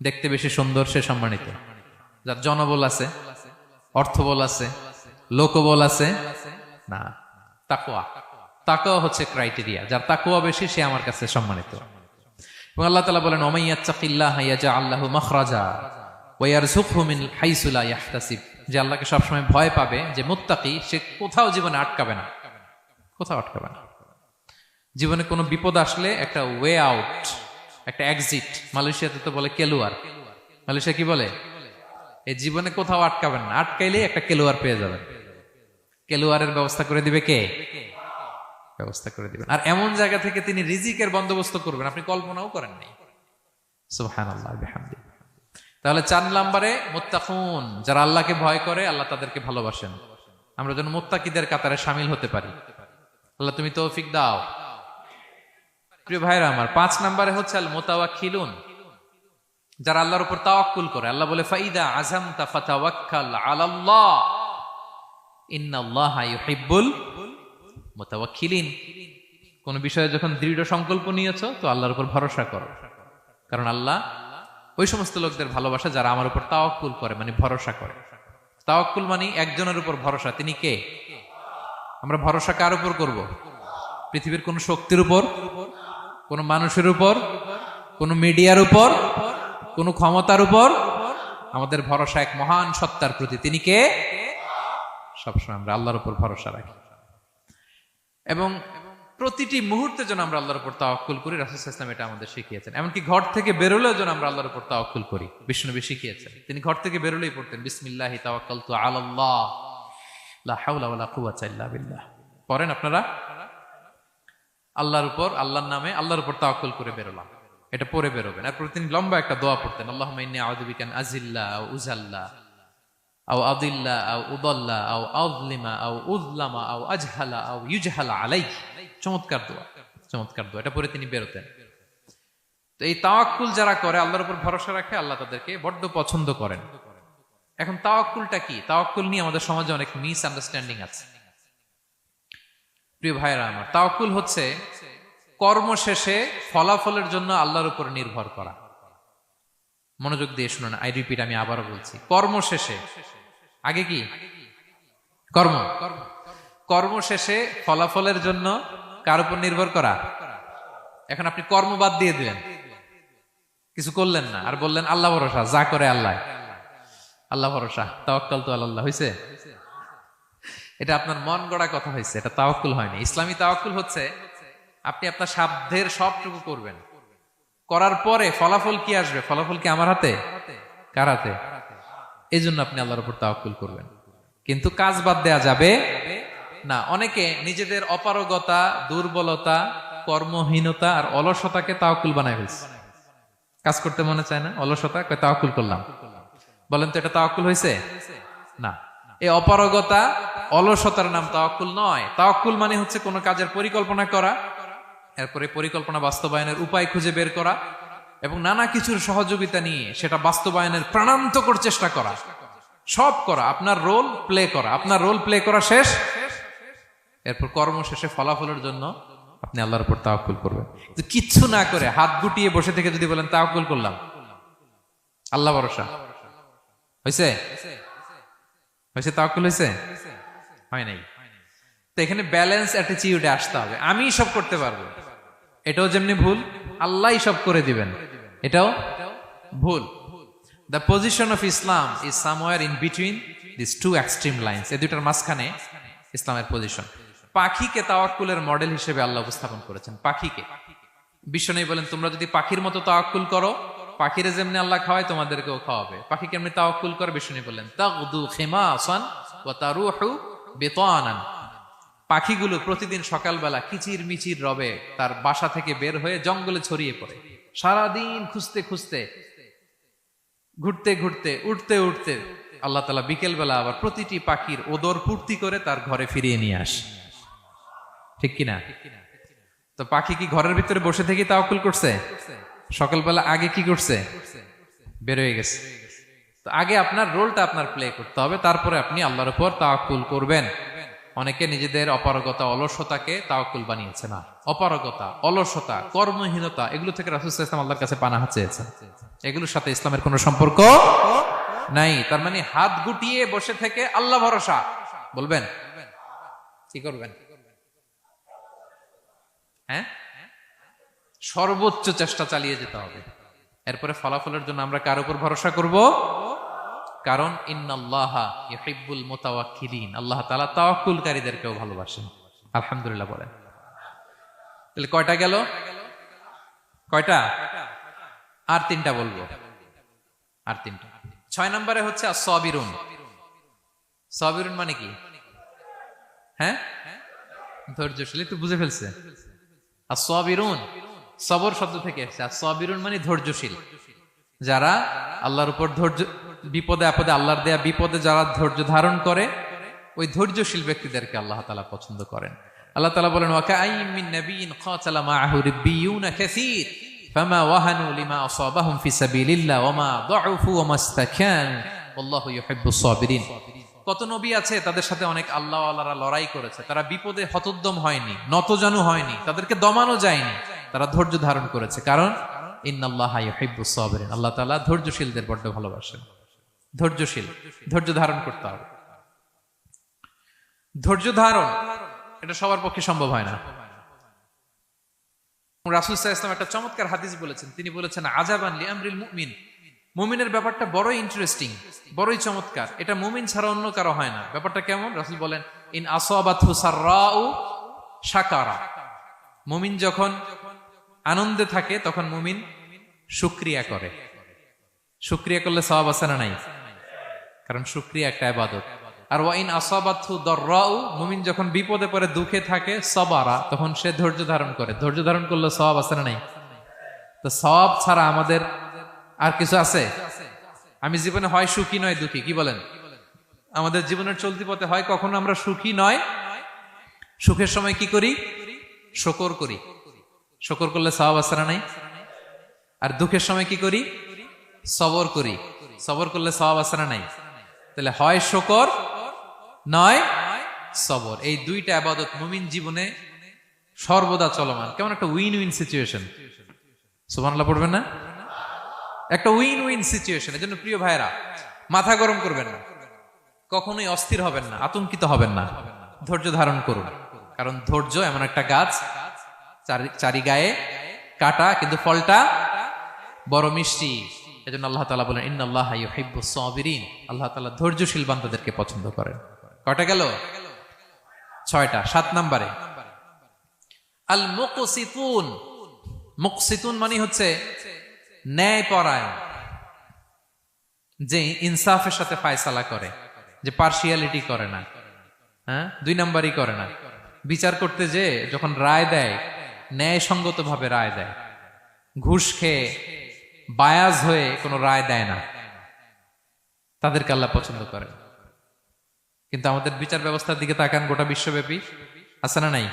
দেখতে বেশি সুন্দর সে সম্মানিত, যার জনবল আছে, অর্থবল আছে, লোকবল আছে না। তাকওয়া, তাকওয়া হচ্ছে ক্রাইটেরিয়া। যার তাকওয়া বেশি সে আমার কাছে সম্মানিত। এবং আল্লাহ তাআলা বলেন, ওয়া মাইয়াত্তাকিল্লাহা ইয়াজআল লাহু মাখরাজা ওয়া ইয়ারযুকহু মিন হাইসু লা ইয়াহতাসিব, যে আল্লাহকে সবসময় ভয় পাবে, যে মুত্তাকি, সে কোথাও জীবনে আটকাবে না, কোথাও আটকাবে না। জীবনে কোনো বিপদ আসলে একটা ওয়ে আউট, একটা এক্সিট। মালয়েশিয়াতে তো বলে কেলুয়ার। মালয়েশিয়া কি বলে? এই জীবনে কোথাও আটকাবেন না, আটকাইলেই একটা কেলুয়ার পেয়ে যাবেন। কেলুয়ারের ব্যবস্থা করে দিবে কে? ব্যবস্থা করে দিবেন। আর এমন জায়গা থেকে তিনি রিজিকের বন্দোবস্ত করবেন আপনি কল্পনাও করেন নাই। সুবহানাল্লাহি বিহামদিহি। তাহলে 4 নম্বরে মুত্তাকুন, যারা আল্লাহকে ভয় করে আল্লাহ তাদেরকে ভালোবাসেন। আমরা যেন মুত্তাকিদের কাতারে শামিল হতে পারি। আল্লাহ তুমি তৌফিক দাও। প্রিয় ভাইরা আমার, 5 নম্বরে হচ্ছে আল মুতাওয়াক্কিলুন, যারা আল্লাহর উপর তাওয়াক্কুল করে। আল্লাহ বলে, ফাইদা আযামতা ফাতাওয়াক্কাল আলাল্লাহ ইন্নাল্লাহা ইউহিব্বুল মুতাওয়াক্কিলিন। কোন বিষয়ে যখন দৃঢ় সংকল্প নিয়েছো তো আল্লাহর উপর ভরসা করো, কারণ আল্লাহ ওই সমস্ত লোকদের ভালোবাসা যারা আমার উপর তাওয়াক্কুল করে, মানে ভরসা করে। তাওয়াক্কুল মানে একজনের উপর ভরসা। তিনি কে? আমরা ভরসা কার উপর করব? পৃথিবীর কোন শক্তির উপর, কোন মানুষের উপর, কোন মিডিয়ার উপর, কোন ক্ষমতার উপর? আমাদের ভরসা এক মহান সত্তার প্রতি। তিনি কে? সবসময় আমরা আল্লাহর উপর ভরসা রাখি এবং প্রতিটি মুহূর্তে যেন আমরা আল্লাহর উপর তাওয়াক্কুল করি। রাসূল সাল্লাল্লাহু আলাইহি ওয়াসাল্লাম এটা আমাদের শিখিয়েছেন। এমনকি ঘর থেকে বেরোলেও যেন আমরা আল্লাহর উপর তাওয়াক্কুল করি, বিশ্বনবী শিখিয়েছেন। তিনি ঘর থেকে বেরোলেই পড়তেন, বিসমিল্লাহি তাওয়াক্কালতু আলাল্লাহ লা হাওলা ওয়ালা কুওয়াতা ইল্লা বিল্লাহ। পড়েন আপনারা? আল্লাহর উপর, আল্লাহর নামে, আল্লাহর উপর তাওয়াক্কুল করে বেরোলাম, এটা পড়ে বেরোবেন। আর প্রতিদিন লম্বা একটা দোয়া পড়তেন, আল্লাহুম্মা ইন্নী আউযু বিকা আন আযিল্লা আও উযাল্লা আও আদিল্লা আও উদাল্লা আও আযলিমা আও উযলামা আও আজহালা আও ইউজহালা আলাই। চমৎকার দোয়া, চমৎকার দোয়া। এটা পরে তিনি বেরোতেন। তো এই তাওয়াক্কুল যারা করে, আল্লাহর উপর ভরসা রাখে, আল্লাহ তাদেরকে বড্ড পছন্দ করেন। এখন তাওয়াক্কুলটা কি? তাওয়াক্কুল নিয়ে আমাদের সমাজে অনেক মিস আন্ডারস্ট্যান্ডিং আছে। প্রিয় ভাইরা আমার, তাওয়াক্কুল হচ্ছে কর্ম শেষে ফলাফলের জন্য আল্লাহর উপর নির্ভর করা। মনোযোগ দিয়ে শুনুন, আই রিপিট, আমি আবারও বলছি, কর্ম শেষে আগে কি কর্ম, কর্ম শেষে ফলাফলের জন্য কার উপর নির্ভর করা। এখন আপনি কর্ম বাদ দিয়ে দিলেন, কিছু করলেন না, আর বললেন আল্লাহ ভরসা, যা করে আল্লাহ, আল্লাহ ভরসা, তাওয়াক্কালতু আলাল্লাহ হয়েছে? এটা আপনার মন গড়া কথা হয়েছে, এটা তাওয়াক্কুল হয়নি। ইসলামী তাওয়াক্কুল হচ্ছে আপনি আপনার সাধ্যের সবটুকু করবেন, করার পরে ফলাফল কি আসবে, ফলাফল কি আমার হাতে, কার হাতে? এই জন্য আপনি আল্লাহর উপর তাওয়াক্কুল করবেন, কিন্তু কাজ বাদ দেয়া যাবে না। অনেকে নিজেদের অপারগতা, দুর্বলতা, কর্মহীনতা আর অলসতাকে তাওয়াক্কুল বানায় ফেলছে। কাজ করতে মনে চায় না, অলসতা, কয় তাওয়াক্কুল করলাম। বলেন তো এটা তাওয়াক্কুল হয়েছে? না। এই অপারগতা, অলসতার নাম তাওয়াক্কুল নয়। তাওয়াক্কুল মানে হচ্ছে কোনো কাজের পরিকল্পনা করা, এরপরে পরিকল্পনা বাস্তবায়নের উপায় খুঁজে বের করা এবং নানা কিছুর সহযোগিতা নিয়ে সেটা বাস্তবায়নের প্রাণান্তকর চেষ্টা করা, সব করা, আপনার রোল প্লে করা। আপনার রোল প্লে করা শেষ, এরপর কর্ম শেষে ফলাফলের জন্য আপনি আল্লাহর উপর তাওয়াক্কুল করবেন। কিচ্ছু না করে হাত গুটিয়ে বসে থেকে যদি বলেন তাওয়াক্কুল করলাম, আল্লাহ ভরসা, হয়েছে? হয়েছে? তাওয়াক্কুল হয়েছে? হয় নাই। তো এখানে ব্যালেন্স অ্যাটিটিউডে আসতে হবে। আমি সব করতে পারবো, এটাও যেমনি ভুল, আল্লাহই সব করে দিবেন, এটাও ভুল। The position of Islam is somewhere in between this two extreme lines. এই দুইটার মাঝখানে ইসলামের পজিশন। পাখিকে তাওয়াক্কুলের মডেল হিসেবে আল্লাহ উপস্থাপন করেছেন। পাখিকে বিশ্বনবী বলেন, তোমরা যদি পাখির মতো তাওয়াক্কুল করো, পাখিরে যেমনি আল্লাহ খাওয়ায় তোমাদেরকেও খাওয়াবে। পাখি কেমনি তাওয়াক্কুল করে বিশ্বনবী বললেন, তাগদু খিমাসান ওয়া তারুহু বিতানান। পাখিগুলো প্রতিদিন সকালবেলা কিচির মিচির রবে তার বাসা থেকে বের হয়ে জঙ্গলে ছড়িয়ে পড়ে, সারাদিন খুঁজতে খুঁজতে, ঘুরতে ঘুরতে, উঠতে উঠতে আল্লাহ তাআলা বিকেল বেলা আবার প্রতিটি পাখির ওদর পূর্তি করে তার ঘরে ফিরিয়ে নিয়ে আসে। ঠিক কিনা? তো পাখি কি ঘরের ভিতরে বসে থেকে তাওয়াক্কুল করছে? সকালবেলা আগে কি করছে? বের হয়ে গেছে। তো আগে আপনার রোলটা আপনার প্লে করতে হবে, তারপরে আপনি আল্লাহর উপর তাওয়াক্কুল করবেন। অনেকে নিজেদের অপারগতা, অলসতাকে তাওয়াক্কুল বানিয়েছে। না, অপারগতা, অলসতা, কর্মহীনতা, এগুলো থেকে রাসূল সাল্লাল্লাহু আলাইহি ওয়াসাল্লাম আল্লাহর কাছে পানাহ চেয়েছেন। এগুলোর সাথে ইসলামের কোনো সম্পর্ক নাই। তার মানে হাত গুটিয়ে বসে থেকে আল্লাহ ভরসা বলবেন, কি করবেন? হ্যাঁ, সর্বোচ্চ চেষ্টা চালিয়ে যেতে হবে। এরপরে ফলাফলের জন্য আমরা কার উপর ভরসা করব? কারণ ইন্নাল্লাহা ইউহিব্বুল মুতাওয়াক্কিলিন, আল্লাহ তাআলা তাওয়াক্কুলকারীদেরকেও ভালোবাসেন। আলহামদুলিল্লাহ বলেন। তাহলে কয়টা গেল? কয়টা? আর তিনটা বলবো, আর তিনটা। 6 নম্বরে হচ্ছে as-সাবিরুন। সাবিরুন মানে কি? হ্যাঁ, ধৈর্যশীল। একটু বুঝে ফেলছে? as-সাবিরুন সবর শব্দ থেকে এসেছে। as-সাবিরুন মানে ধৈর্যশীল, যারা আল্লাহর উপর ধৈর্য, বিপদে আপদে আল্লাহর দেয়া বিপদে যারা ধৈর্য ধারণ করে, ওই ধৈর্যশীল ব্যক্তিদেরকে আল্লাহ তাআলা পছন্দ করেন। আল্লাহ তাআলা বলেন, ওয়া কাআইয়্যিম মিন নাবিয়্যিন ক্বাতালা মাআহু রিব্বিয়ুনা কাসীর ফামা ওয়াহানু লিমা আসাবাহুম ফি সাবিলিল্লাহ ওয়া মা দুউফু ওয়া মাস্তাকানু আল্লাহু ইউহিব্বুস সাবিরিন। কত নবী আছে, তাদের সাথে অনেক আল্লাহওয়ালারা লড়াই করেছে, তারা বিপদে হতোদ্যম হয়নি, নতজানু হয়নি, তাদেরকে দমানো যায়নি, তারা ধৈর্য ধারণ করেছে। কারণ ইন্নাল্লাহা ইউহিব্বুস সাবিরিন, আল্লাহ তাআলা ধৈর্যশীলদের বড় ভালোবাসেন। ধৈর্যশীল, ধৈর্য ধারণ করতে হবে। ধৈর্য ধারণ এটা সবার পক্ষে সম্ভব হয় না। রাসূল সাল্লাল্লাহু আলাইহি ওয়াসাল্লাম একটা চমৎকার হাদিস বলেছেন। তিনি বলেছেন, আজাবান লিআমরিল মুমিন, মুমিনের ব্যাপারটা বড়ই ইন্টারেস্টিং, বড়ই চমৎকার, এটা মুমিন ছাড়া অন্য কারো হয় না। ব্যাপারটা কেমন? রাসূল বলেন, ইন আসাবাতহু সাররাউ শাকারা, মুমিন যখন আনন্দে থাকে তখন মুমিন শুকরিয়া করে। শুকরিয়া করলে সওয়াব আছে না নাই? কারণ শুকরিয়া একটা ইবাদত। আর ওয়া ইন আসাবাতহু দাররাউ, মুমিন যখন বিপদে পড়ে, দুঃখে থাকে, সাবারা, তখন সে ধৈর্য ধারণ করে। ধৈর্য ধারণ করলে সওয়াব আছে না নাই? তো সওয়াব ছাড়া আমাদের আর কিছু আছে? আমি জীবনে হয় সুখী নয় দুঃখী, কি বলেন? আমাদের জীবনের চলতি পথে হয় কখনো আমরা সুখী নয়, সুখের সময় কি করি? শুকর করি। শুকর করলে সওয়াব আছে না নাই? আর দুঃখের সময় কি করি? সবর করি। সবর করলে সওয়াব আছে না নাই? তাহলে হয় শুকর, নয় সবর। এই দুইটা ইবাদত মুমিন জীবনে সর্বদা চলমান। কেমন একটা উইন উইন সিচুয়েশন। সুবহানাল্লাহ পড়বেন না? একটা উইন উইন সিচুয়েশন। এজন্য প্রিয় ভাইরা, মাথা গরম করবেন না, কখনোই অস্থির হবেন না, আতঙ্কিত হবেন না, ধৈর্য ধারণ করুন। কারণ ধৈর্য এমন একটা গাছ, চারি গায়ে কাটা, কিন্তু ফলটা বড় মিষ্টি। এজন্য আল্লাহ তাআলা বলেন ইন্নাল্লাহা ইউহিব্বুস সাবিরিন। আল্লাহ তাআলা ধৈর্যশীল বান্দাদেরকে পছন্দ করেন। কয়টা গেল? 6টা। 7 নম্বরে আল মুকসিতুন। মুকসিতুন মানে হচ্ছে ন্যায়পরায়ণ, যে ইনসাফের সাথে ফায়সালা করে, যে পার্সিয়ালিটি করে না, হ্যাঁ, 2 নাম্বারই করে না। বিচার করতে যে যখন রায় দেয়, ন্যায়সঙ্গত ভাবে রায় দেয়, ঘুষ খেয়ে বায়াজ হয়ে কোনো রায় দেয় না, তাদেরকে আল্লাহ পছন্দ করে। কিন্তু আমাদের বিচার ব্যবস্থার দিকে তাকান, গোটা বিশ্বব্যাপী আছে না নাই?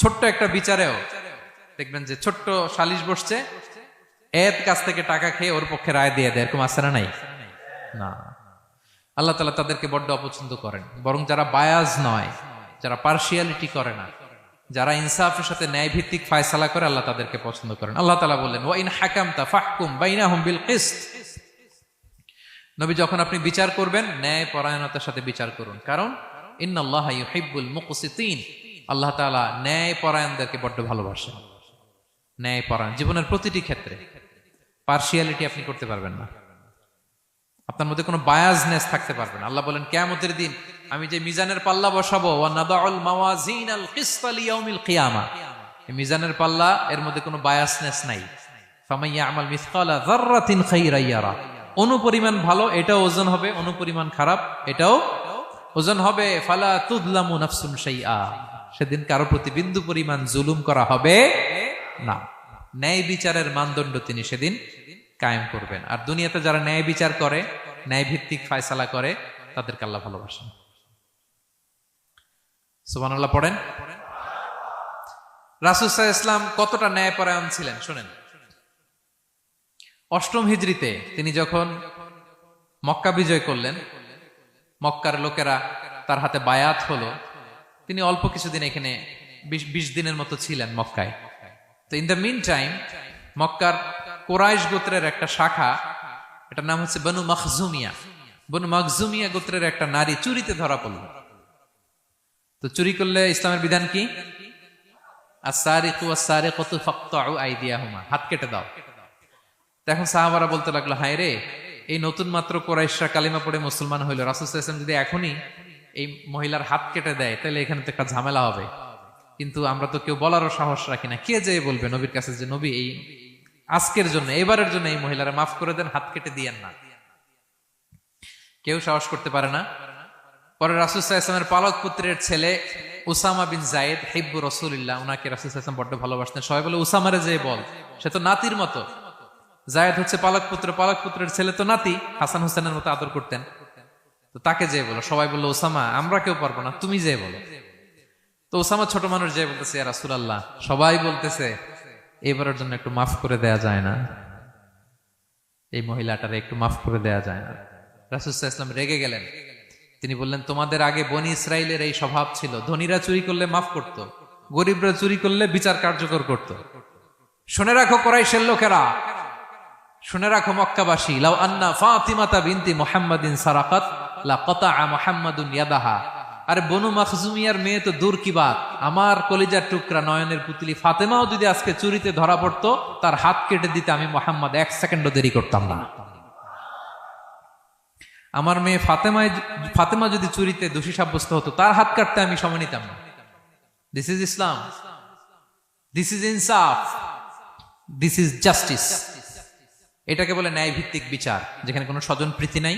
ছোট্ট একটা বিচারেও দেখবেন যে ছোট্ট সালিশ বসছে, এর কাছ থেকে টাকা খেয়ে ওর পক্ষে রায় দিয়ে দেয়, এরকম আছে না নাই? না, আল্লাহ তাআলা তাদেরকে বড্ড অপছন্দ করেন। বরং যারা বায়াজ নয়, যারা পার্সিয়ালিটি করে না, যারা ইনসাফের সাথে ন্যায় ভিত্তিক ফায়সালা করে, আল্লাহ তাদেরকে পছন্দ করেন। আল্লাহ তাআলা বললেন ওয়া ইন হাকামতা ফাহকুম বাইনাহুম বিল কিসত। নবী, যখন আপনি বিচার করবেন, ন্যায় পরায়ণতার সাথে বিচার করুন। কারণ ইন্নাল্লাহা ইউহিব্বুল মুকসিতিন। আল্লাহ তাআলা ন্যায় পরায়ণদেরকে বড্ড ভালোবাসেন। ন্যায় পরায়ণ জীবনের প্রতিটি ক্ষেত্রে। পার্সিয়ালিটি আপনি করতে পারবেন না, আপনার মধ্যে কোনো বায়াসনেস থাকতে পারবে না। আল্লাহ বলেন কিয়ামতের দিন আমি যে মিজানের পাল্লা বসাবো, ওয়া নাদাউল মাওয়াজিনাল কিসতা লিয়াউমিল কিয়ামা, এই মিজানের পাল্লা, এর মধ্যে কোনো বায়াসনেস নাই। ফামাইয়ামাল মিসকালা যাররাতিন খাইরান ইয়ারা। অনুপরিমাণ ভালো এটাও ওজন হবে, অনুপরিমাণ খারাপ এটাও ওজন হবে। ফালা তুযলামু নাফসুন শাইআ। সেদিন কারো প্রতি বিন্দু পরিমাণ জুলুম করা হবে না। ন্যায় বিচারের মানদণ্ড তিনি সেদিন কায়েম করবেন। আর দুনিয়াতে যারা ন্যায় বিচার করে, ন্যায় ভিত্তিক ফায়সালা করে, তাদেরকে আল্লাহ ভালোবাসেন। সুবহানাল্লাহ পড়েন। রাসূল সাল্লাল্লাহু আলাইহি ওয়াসাল্লাম কতটা ন্যায়পরায়ণ ছিলেন শুনেন। 8ম হিজরিতে তিনি যখন মক্কা বিজয় করলেন, মক্কার লোকেরা তার হাতে বায়াত হলো, তিনি অল্প কিছুদিন এখানে 20 দিনের মতো ছিলেন মক্কায়। তো ইন দ্য মিন টাইম মক্কার কুরাইশ গোত্রের একটা শাখা, এটার নাম হচ্ছে বনু মখজুমিয়া। বনু মখজুমিয়া গোত্রের একটা নারী চুরিতে ধরা পড়ল। তো চুরি করলে ইসলামের বিধান কি? আস-সারিকু ওয়াস-সারিকাতু ফাকতাউ আইদিয়াহুমা, হাত কেটে দাও। এখন সাহাবারা বলতে লাগলো, হায় রে, এই নতুন মাত্র কুরাইশরা কালিমা পড়ে মুসলমান হইল, রাসূল সাল্লাল্লাহু আলাইহি ওয়াসাল্লাম যদি এখনই এই মহিলার হাত কেটে দেয়, তাহলে এখানে তো একটা ঝামেলা হবে। কিন্তু আমরা তো কেউ বলারও সাহস রাখি না। কে যে বলবে নবীর কাছে যে নবী, এই আজকের জন্য, এবারের জন্য এই মহিলারা মাফ করে দেন, হাত কেটে দিয়েন না। কেউ সাহস করতে পারে না। পরে রাসূল সাল্লাল্লাহু আলাইহি ওয়াসাল্লামের পালক পুত্রের ছেলে উসামা বিন যায়েদ হিব্বু রাসূলিল্লাহ, উনাকে রাসূল সাল্লাল্লাহু আলাইহি ওয়াসাল্লাম বড্ড ভালোবাসতেন। সবাই বলে উসামারে যে বল, সে তো নাতির মতো। যায়েদ হচ্ছে পালক পুত্র, পালক পুত্রের ছেলে তো নাতি, হাসান হোসেনের মতো আদর করতেন। তো তাকে যে বলো। সবাই বললো উসামা আমরা কেউ পারবো না, তুমি যে বলো। তো উসামা ছোট মানুষ যে বলতেছে, ইয়া রাসূলুল্লাহ, সবাই বলতেছে এবারের জন্য একটু মাফ করে দেয়া যায় না, এই মহিলাটারে একটু মাফ করে দেয়া যায় না। রাসূল সাল্লাল্লাহু আলাইহি ওয়াসাল্লাম রেগে গেলেন। তিনি বললেন, তোমাদের আগে বনি ইসরাইলের এই স্বভাব ছিল, ধনীরা চুরি করলে মাফ করত, গরিবরা চুরি করলে বিচার কার্যকর করত। শুনে রাখো কুরাইশের লোকেরা, শুনে রাখো মক্কাবাসী, লাউ আন্না ফাতিমাতা বিনতি মুহাম্মাদিন সারাকাত লাকাতাআ মুহাম্মাদুন ইয়াদাহা। আরে বনু মখজুমিয়ার মেয়ে তো দূর কি বাত, আমার কলিজার টুকরা নয়নের পুতলি ফাতেমাও যদি আজকে চুরিতে ধরা পড়তো, তার হাত কেটে দিতে আমি মুহাম্মদ 1 সেকেন্ডও দেরি করতাম না। আমার মেয়ে ফাতেমা যদি চুরিতে দোষী সাব্যস্ত হতো, তার হাত কাটতে আমি সময় নিতাম না। This is Islam, this is ইনসাফ, দিস ইজ জাস্টিস। এটাকে বলে ন্যায় ভিত্তিক বিচার, যেখানে কোনো স্বজনপ্রীতি নাই,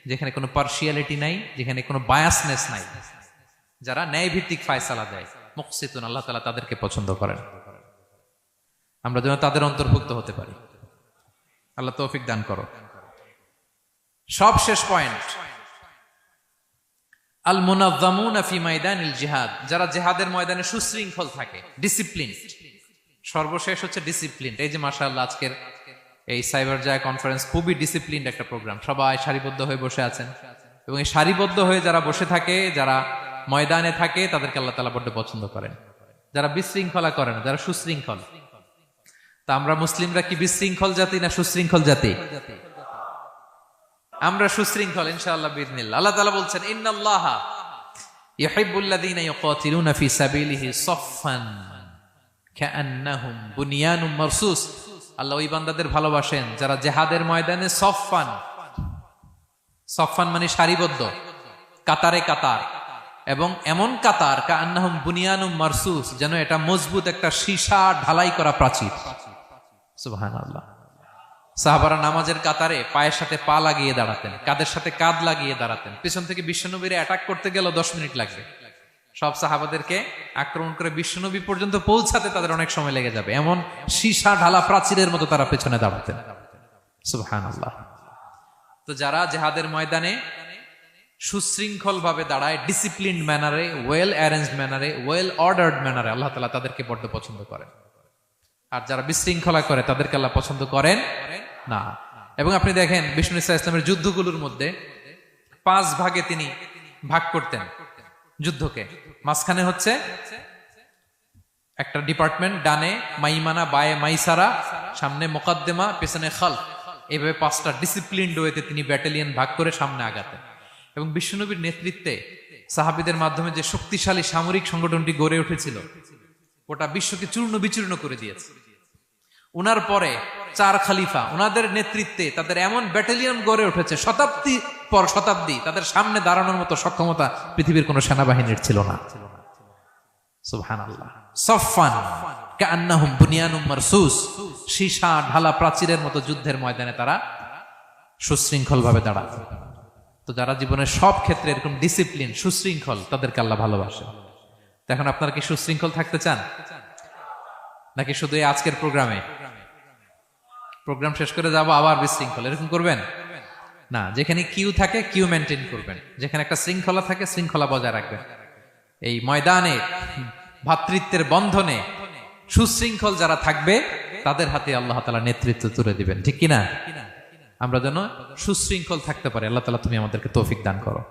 যেখানে কোনো পার্সিয়ালিটি নাই, যেখানে কোনো বায়াসনেস নাই। যারা ন্যায় ভিত্তিক ফায়সালা দেয়, মুকসিতুন, আল্লাহ তাআলা তাদেরকে পছন্দ করেন। আমরা যেন তাদের অন্তর্ভুক্ত হতে পারি। আল্লাহ তৌফিক দান করো। সব শেষ পয়েন্ট, আল মুনাজ্জামুনা ফি মাইদানিল জিহাদ, যারা জিহাদের ময়দানে সুশৃঙ্খল থাকে, ডিসিপ্লিন। সর্বশেষ হচ্ছে ডিসিপ্লিন। এই যে মাশাআল্লাহ আজকের এই সাইবার জায়া কনফারেন্স খুবই ডিসিপ্লিনড একটা প্রোগ্রাম, সবাই সারিবদ্ধ হয়ে বসে আছেন, এবং এই সারিবদ্ধ হয়ে যারা বসে থাকে, যারা ময়দানে থাকে, তাদেরকে আল্লাহ তাআলা বড্ড পছন্দ করেন। যারা বিশৃঙ্খলা করে না, যারা সুশৃঙ্খল। তা আমরা মুসলিমরা কি বিশৃঙ্খল জাতি না সুশৃঙ্খল জাতি? আমরা সুশৃঙ্খল ইনশাআল্লাহ বিইذنিল্লাহ। আল্লাহ তাআলা বলছেন ইন্নাল্লাহা ইউহিব্বুল্লাযীনা ইউকাতিলুনা ফি সাবিলিহি সাফফান কাআন্নাহুম বুনিয়ানুম মারসুস। আল্লাহ ওই বান্দাদের ভালোবাসেন যারা জিহাদের ময়দানে সফফান, সফফান মানে সারিবদ্ধ, কাতারে কাতার, এবং এমন কাতার কাআন্নাহুম বুনিয়ানুম মারসুস, যেন এটা মজবুত একটা সীসা ঢালাই করা প্রাচীর। সুবহানাল্লাহ। সাহাবারা নামাজের কাতারে পায়ের সাথে পা লাগিয়ে দাঁড়াতেন, কাদের সাথে কাঁধ লাগিয়ে দাঁড়াতেন। পিছন থেকে বিশ্বনবীর অ্যাটাক করতে গেল 10 মিনিট লাগবে। সব সাহাবাদেরকে আক্রমণ করে বিশ্বনবী পর্যন্ত পৌঁছাতে তাদের অনেক সময় লেগে যাবে, এমন সীসা ঢালা প্রাচীরের মতো তারা পেছনে দাঁড়াতেন। সুবহানাল্লাহ। তো যারা জিহাদের ময়দানে সুশৃঙ্খল ভাবে দাঁড়ায়, ডিসিপ্লিনড ম্যানারে, ওয়েল অ্যারেঞ্জড ম্যানারে, ওয়েল অর্ডার্ড ম্যানারে, আল্লাহ তাআলা তাদেরকে বড্ড পছন্দ করেন। আর যারা বিশৃঙ্খলা করে তাদেরকে আল্লাহ পছন্দ করেন না। এবং আপনি দেখেন বিষ্ণু ইসা ইসলামের যুদ্ধগুলোর মধ্যে 5 ভাগে তিনি ভাগ করতেন যুদ্ধকে। মাঝখানে হচ্ছে একটা ডিপার্টমেন্ট, ডানে মাইমানা, বায়ে মাইসারা, সামনে মুকাদ্দেমা, পেছনে খালফ। এইভাবে 5টা ডিসিপ্লিনড ওয়েতে তিনি ব্যাটালিয়ন ভাগ করে সামনে আগাতেন। এবং বিশ্বনবীর নেতৃত্বে সাহাবীদের মাধ্যমে যে শক্তিশালী সামরিক সংগঠনটি গড়ে উঠেছিল, ওটা বিশ্বকে চূর্ণ বিচূর্ণ করে দিয়েছে। উনার পরে 4 খলিফা, উনাদের নেতৃত্বে তাদের এমন ব্যাটালিয়ন গড়ে উঠেছে, শতাব্দী পর শতাব্দী তাদের সামনে দাঁড়ানোর মতো সক্ষমতা পৃথিবীর কোন সেনাবাহিনীর ছিল না। সুবহানাল্লাহ। সাফফান কাআন্নাহুম বুনিয়ানুম মারসুস, সীসা ঢালা প্রাচীরের মতো যুদ্ধের ময়দানে তারা সুশৃঙ্খল ভাবে দাঁড়াতো। তো যারা জীবনের সব ক্ষেত্রে এরকম ডিসিপ্লিন, সুশৃঙ্খল, তাদেরকে আল্লাহ ভালোবাসে। এখন আপনারা কি সুশৃঙ্খল থাকতে চান, নাকি শুধু এই আজকের প্রোগ্রাম শেষ করে যাবো আবার বিশৃঙ্খল, এরকম করবেন না? যেখানে কিউ থাকে কিউ মেনটেন করবেন, যেখানে একটা শৃঙ্খলা থাকে শৃঙ্খলা বজায় রাখবেন। এই ময়দানে ভ্রাতৃত্বের বন্ধনে সুশৃঙ্খল যারা থাকবে তাদের হাতে আল্লাহ তাআলা নেতৃত্ব তুলে দিবেন, ঠিক কিনা? আমরা যেন সুশৃঙ্খল থাকতে পারি। আল্লাহ তাআলা তুমি আমাদেরকে তৌফিক দান করো।